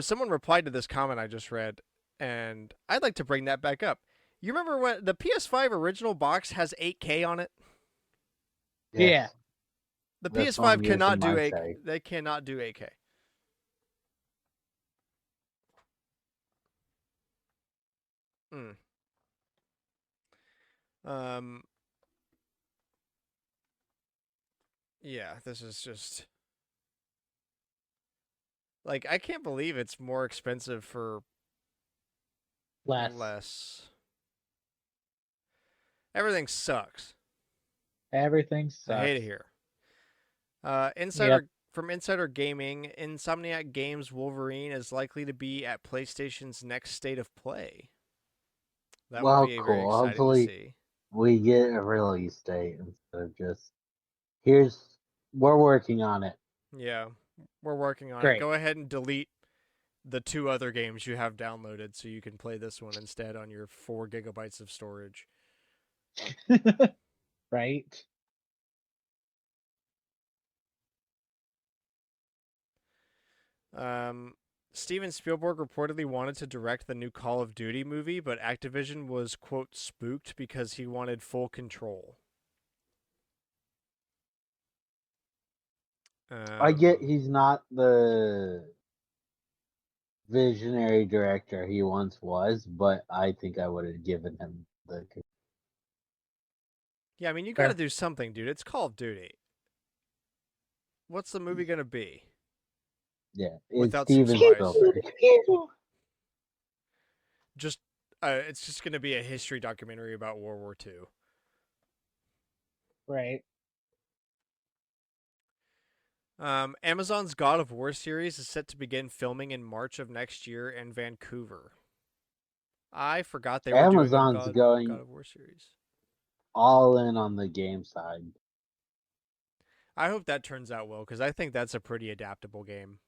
someone replied to this comment I just read, and I'd like to bring that back up. You remember when the PS5 original box has 8K on it? Yes. Yeah. The That's what I'm PS5 cannot using do my 8. site. They cannot do 8K. Mm. Um. Yeah, this is just like I can't believe it's more expensive for less. Everything sucks. Everything sucks. I hate it here. Yep. From Insider Gaming, Insomniac Games Wolverine is likely to be at PlayStation's next state of play. That would Well, be very cool. exciting to Hopefully see. we get a release date instead of just we're working on it. Yeah, we're working on it. Great. Go ahead and delete the 2 other games you have downloaded so you can play this one instead on your 4 gigabytes of storage. Right? Steven Spielberg reportedly wanted to direct the new Call of Duty movie, but Activision was, quote, spooked because he wanted full control. I get he's not the visionary director he once was, but I think I would have given him the. Yeah, I mean, you got to do something, dude. It's Call of Duty. What's the movie gonna be? Yeah, it's Without some Steven spies. Spielberg. Just, it's just gonna be a history documentary about World War II. Right. Amazon's God of War series is set to begin filming in March of next year in Vancouver. I forgot they were doing a Amazon's going God of War series. all in on the game side. I hope that turns out well because I think that's a pretty adaptable game.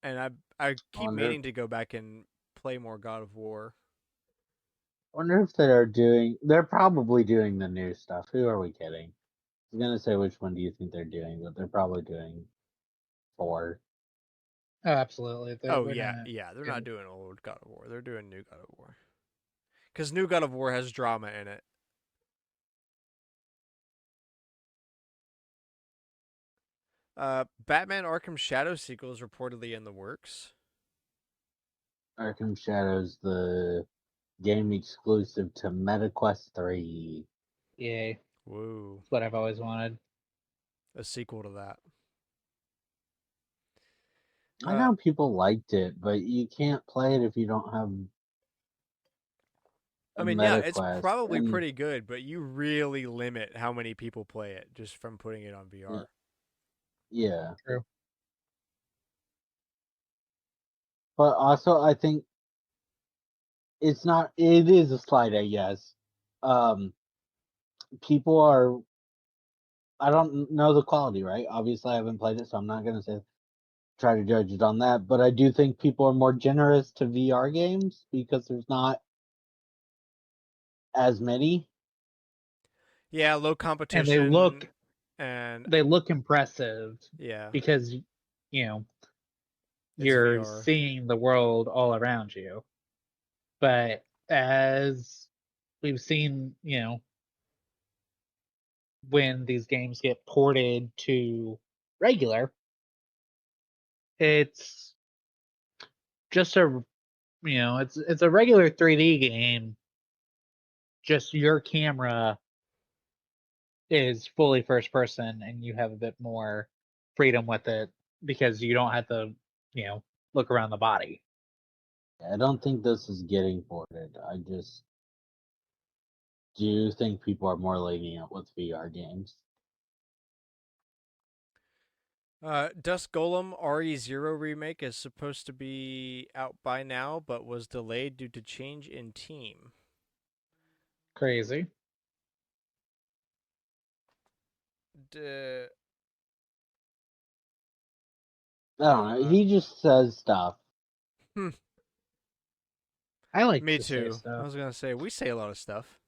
and I keep Wonder- meaning to go back and play more God of War. Wonder if they're probably doing the new stuff. Who are we kidding? I was gonna say which one do you think they're doing, but they're probably doing 4. Oh, absolutely. Oh They're yeah, gonna yeah. They're do- not doing old God of War. They're doing new God of War. Because new God of War has drama in it. Batman Arkham Shadow sequel is reportedly in the works. Arkham Shadows, the game exclusive to MetaQuest 3. Yay. Woo. That's what I've always wanted. A sequel to that. I know people liked it, but you can't play it if you don't have I mean, yeah, it's MetaQuest. probably And pretty good, but you really limit how many people play it just from putting it on VR. yeah. True. But also I think it is a slight A, yes. People are, I don't know the quality, right? Obviously I haven't played it, so I'm not gonna try to judge it on that. But I do think people are more generous to VR games because there's not as many. Yeah, low And competition. And they look impressive yeah, because it's you're VR. seeing the world all around you. But as we've seen, when these games get ported to regular, it's just it's a regular 3D game. Just your camera is fully first person, and you have a bit more freedom with it because you don't have to, look around the body. I don't think this is getting ported. I just do think people are more lenient with VR games. Dust Golem RE0 remake is supposed to be out by now, but was delayed due to change in team. Crazy. D- I don't know. He just says stuff. I like Me to say too. I stuff. was gonna say we say a lot of stuff.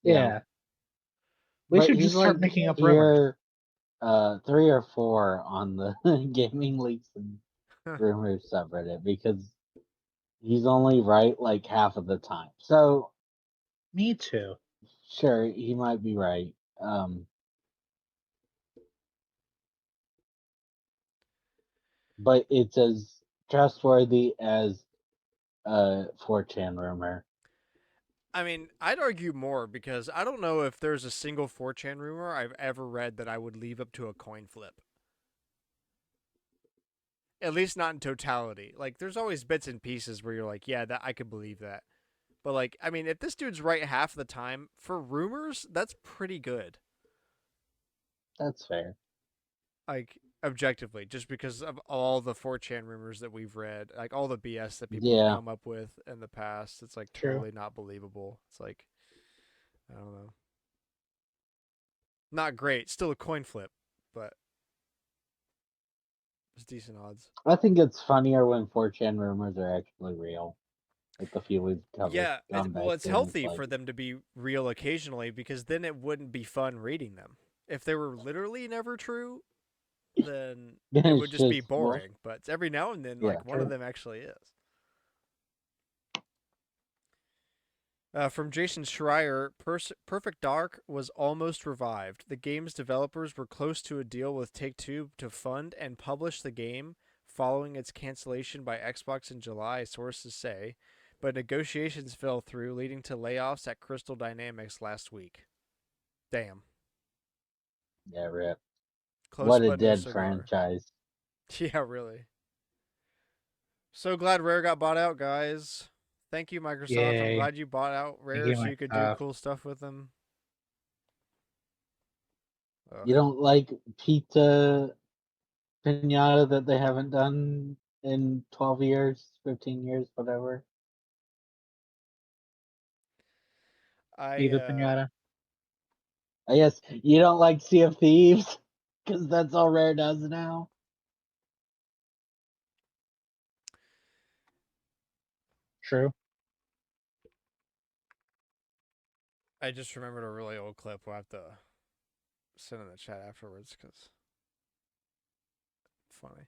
Yeah. We But should he's just start like making up rumors. 3 or 4 on the gaming leaks and rumors subreddit because he's only right like half of the time. So Me too. sure, he might be right. But it's as trustworthy as 4chan rumor. I mean, I'd argue more because I don't know if there's a single 4chan rumor I've ever read that I would leave up to a coin flip. At least not in totality. Like, there's always bits and pieces where you're like, yeah, that I could believe that. But like, I mean, if this dude's right half the time for rumors, that's pretty good. That's fair. Like, objectively, just because of all the 4chan rumors that we've read, like all the BS that people have Yeah. come up with in the past, it's like True. totally not believable. It's like, I don't know. Not great. Still a coin flip, but it's decent odds. I think it's funnier when 4chan rumors are actually real. Like the few we've covered. Yeah, well, it's healthy like, for them to be real occasionally because then it wouldn't be fun reading them. If they were literally never true, then then it it's would just be just, well, boring. But every now and then, yeah, like one of them actually is. From Jason Schreier, Perfect Dark was almost revived. The game's developers were close to a deal with Take-Two to fund and publish the game following its cancellation by Xbox in July, sources say, but negotiations fell through, leading to layoffs at Crystal Dynamics last week. Damn. Yeah, rip. Close What a but no dead cigar. franchise. Yeah, really. So glad Rare got bought out, guys. Thank you, Microsoft. I'm Yay. glad you bought out Thank Rare you, so you could do Microsoft. cool stuff with them. Ugh. You don't like Pizza Pinata that they haven't done in 12 years, 15 years, whatever? Viva Pinata. I guess you don't like Sea of Thieves because that's all Rare does now. True. I just remembered a really old clip. We'll have to send in the chat afterwards because funny.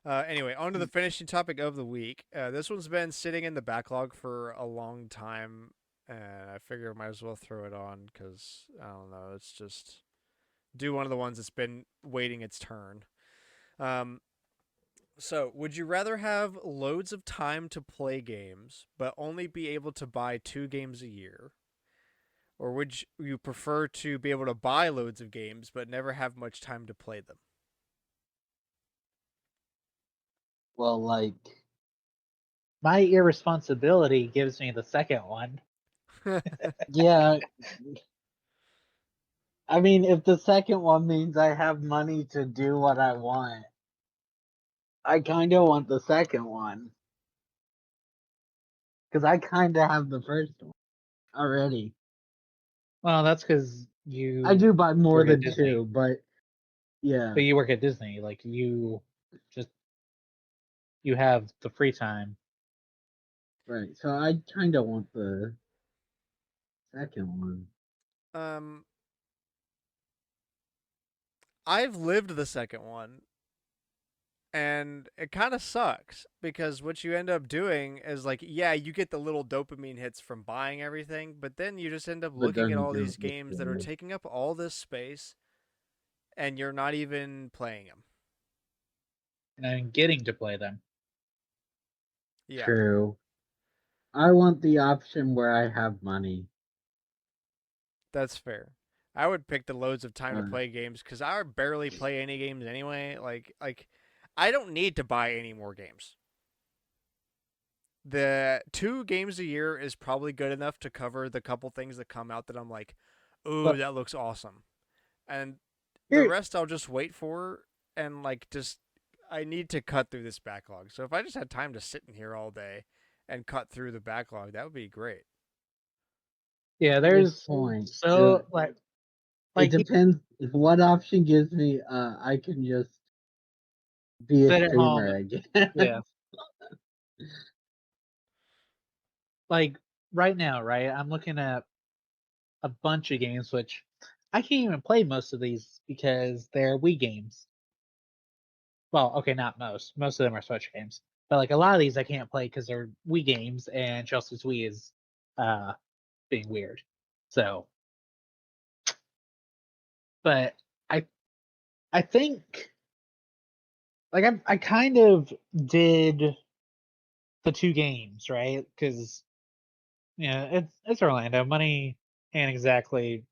Anyway, on to the finishing topic of the week. This one's been sitting in the backlog for a long time, and I figure I might as well throw it on because I don't know. It's just do one of the ones that's been waiting its turn. So, would you rather have loads of time to play games, but only be able to buy 2 games a year? Or would you prefer to be able to buy loads of games, but never have much time to play them? Well, like, My irresponsibility gives me the second one. yeah. I mean, if the second one means I have money to do what I want, I kind of want the second one. Because I kind of have the first one already. Well, that's because you. I do buy more work at than Disney. 2, but yeah. But you work at Disney, like you have the free time. Right. So I kind of want the second one. I've lived the second one, and it kind of sucks because what you end up doing is like, yeah, you get the little dopamine hits from buying everything, but then you just end up But looking at doesn't all do these it games that are good. taking up all this space, and you're not even playing them. And I'm getting to play them. Yeah. True. I want the option where I have money. That's fair. I would pick the loads of time to play games because I barely play any games anyway. Like, I don't need to buy any more games. The 2 games a year is probably good enough to cover the couple things that come out that I'm like, ooh, But that looks awesome. And the here, rest I'll just wait for and I need to cut through this backlog. So if I just had time to sit in here all day and cut through the backlog, that would be great. yeah, Good there's point. so It like depends. If what option gives me, I can just be a sit at home. streamer again. Yeah. Like right now, right? I'm looking at a bunch of games which I can't even play most of these because they're Wii games. Well, okay, not most. Most of them are Switch games. But like a lot of these I can't play because they're Wii games and Chelsea's Wii is being weird. So but I think like I kind of did the 2 games, right? Because it's Orlando. Money ain't exactly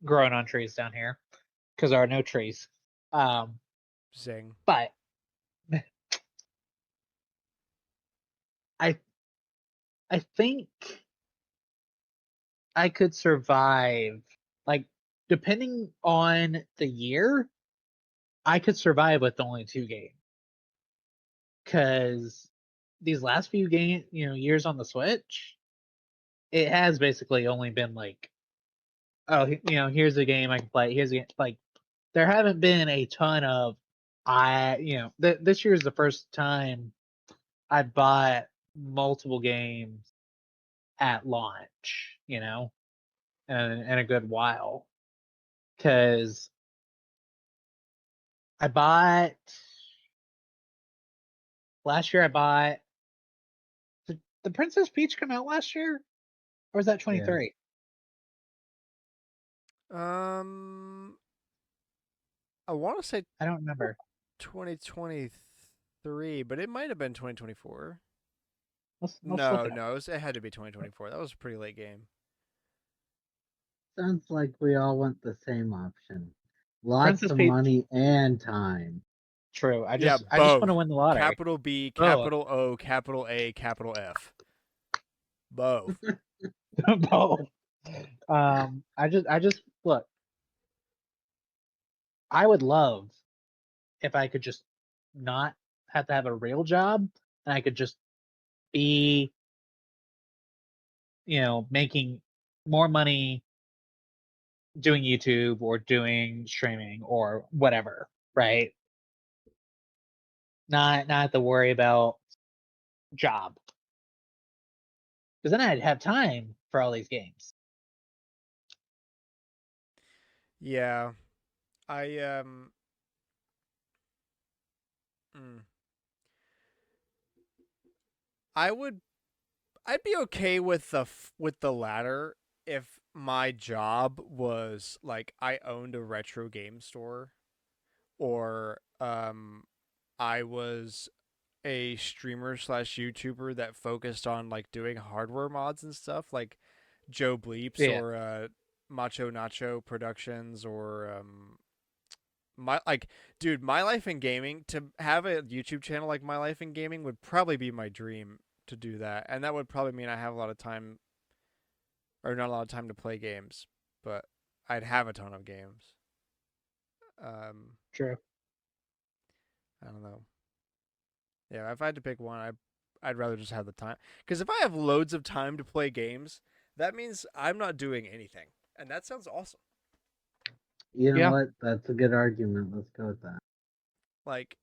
growing on trees down here because there are no trees. Zing. But I I think I could survive. Like depending on the year, I could survive with only 2 games. Because these last few years on the Switch, it has basically only been like, oh, here's a game I can play. Here's a game. Like, there haven't been a ton of, this year is the first time I bought multiple games at launch, in a good while. Because I bought, last year I bought, did the Princess Peach come out last year? Or was that 23? I want to say I don't remember. 2023, but it might have been 2024. Let's look No, it up. no, it had to be 2024. That was a pretty late game. Sounds like we all want the same option. Lots Princess of Peach. money and time. True. I Yeah, just want to both. win the lottery. Capital B, Both. capital O, capital A, capital F. Both. Both. I just look. I would love if I could just not have to have a real job and I could just be, making more money doing YouTube or doing streaming or whatever, right? Not have to worry about job. Because then I'd have time for all these games. Yeah. I mm, I would I'd be okay with with the latter if my job was like I owned a retro game store, or I was a streamer slash YouTuber that focused on like doing hardware mods and stuff, like Joe Bleeps Yeah. or Macho Nacho Productions, or my like dude, My Life in Gaming. To have a YouTube channel like My Life in Gaming would probably be my dream to do that, and that would probably mean I have a lot of time, or not a lot of time to play games, but I'd have a ton of games. True. I don't know. Yeah, if I had to pick one, I'd rather just have the time. Because if I have loads of time to play games, that means I'm not doing anything, and that sounds awesome. You know Yeah. what? That's a good argument. Let's go with that. Like,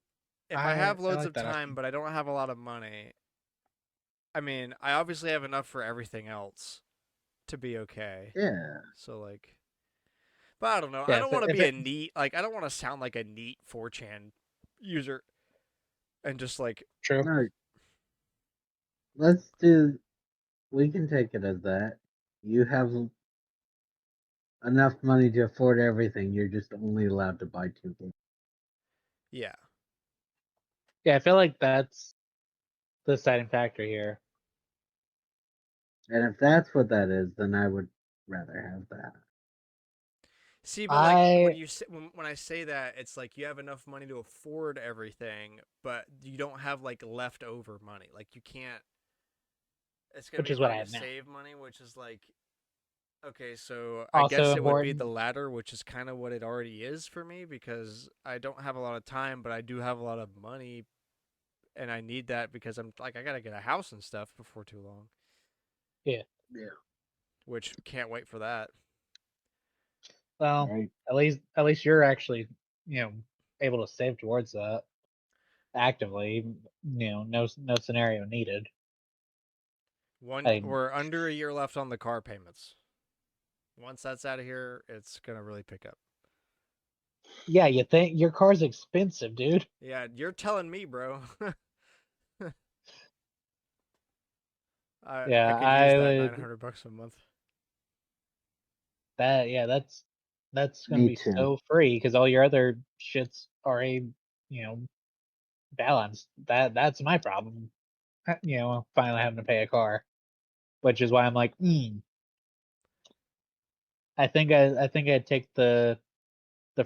if I have I loads like of that time, option. but I don't have a lot of money, I mean, I obviously have enough for everything else to be okay. Yeah. So like, but I don't know. I Yeah. don't want to If be it a neat, like I don't want to sound like a neat 4chan user and just like, true. No, let's do. We can take it as that. You have enough money to afford everything. You're just only allowed to buy two games. yeah. Yeah, I feel like that's the deciding factor here. And if that's what that is, then I would rather have that. See, but like I when I say that, it's like you have enough money to afford everything, but you don't have like leftover money. Like you can't. It's gonna which be is what hard I to have now. save money, which is like, okay, so I Also guess it would be the important. latter, which is kind of what it already is for me because I don't have a lot of time, but I do have a lot of money, and I need that because I'm like I gotta get a house and stuff before too long, Yeah. Yeah. which can't wait for that. Well, Right. at least you're actually, able to save towards that actively. No scenario needed. I We're under a year left on the car payments. Once that's out of here, it's gonna really pick up. Yeah, you think your car's expensive, dude? Yeah, you're telling me, bro. I Yeah, could use I that would. $900 a month. Yeah, that's gonna Me be too. so free because all your other shits are you know balanced. That's my problem. Finally having to pay a car, which is why I'm like, I think I'd take the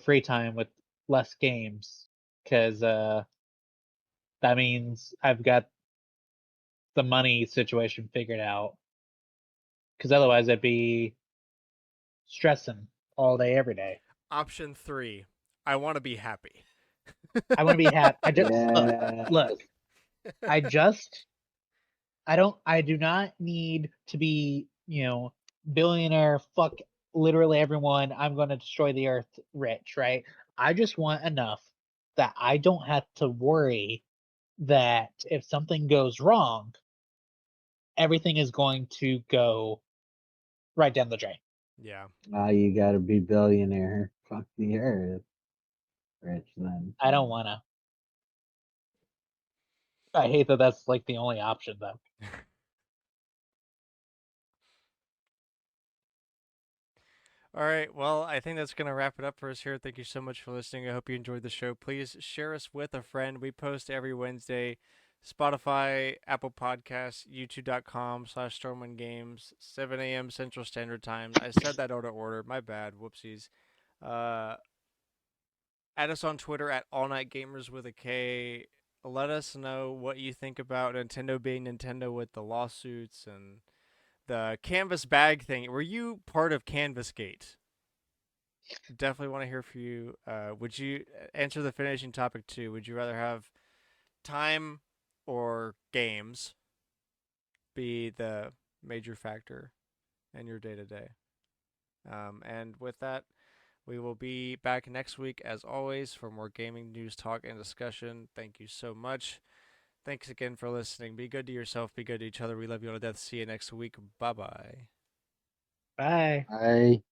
free time with less games because that means I've got the money situation figured out. Because otherwise, I'd be stressing all day, every day. Option 3, I want to be happy. I want to be happy. I just look. Yes. I just I do not need to be billionaire. Fuck literally everyone. I'm going to destroy the earth. Rich, right? I just want enough that I don't have to worry that if something goes wrong, everything is going to go right down the drain. Yeah. You gotta be billionaire. Fuck the earth. Rich then. I don't want to. I hate that that's like the only option though. All right. Well, I think that's going to wrap it up for us here. Thank you so much for listening. I hope you enjoyed the show. Please share us with a friend. We post every Wednesday. Spotify, Apple Podcasts, youtube.com/StormwindGames, 7 a.m. Central Standard Time. I said that out of order. My bad. Whoopsies. Uh, Add us on Twitter at AllNightGamers with a K. Let us know what you think about Nintendo being Nintendo with the lawsuits and the canvas bag thing. Were you part of CanvasGate? Definitely want to hear from you. Would you answer the finishing topic too? Would you rather have time or games be the major factor in your day to day? And with that, we will be back next week as always for more gaming news, talk, and discussion. Thank you so much. Thanks again for listening. Be good to yourself. Be good to each other. We love you all to death. See you next week. Bye bye. Bye. Bye.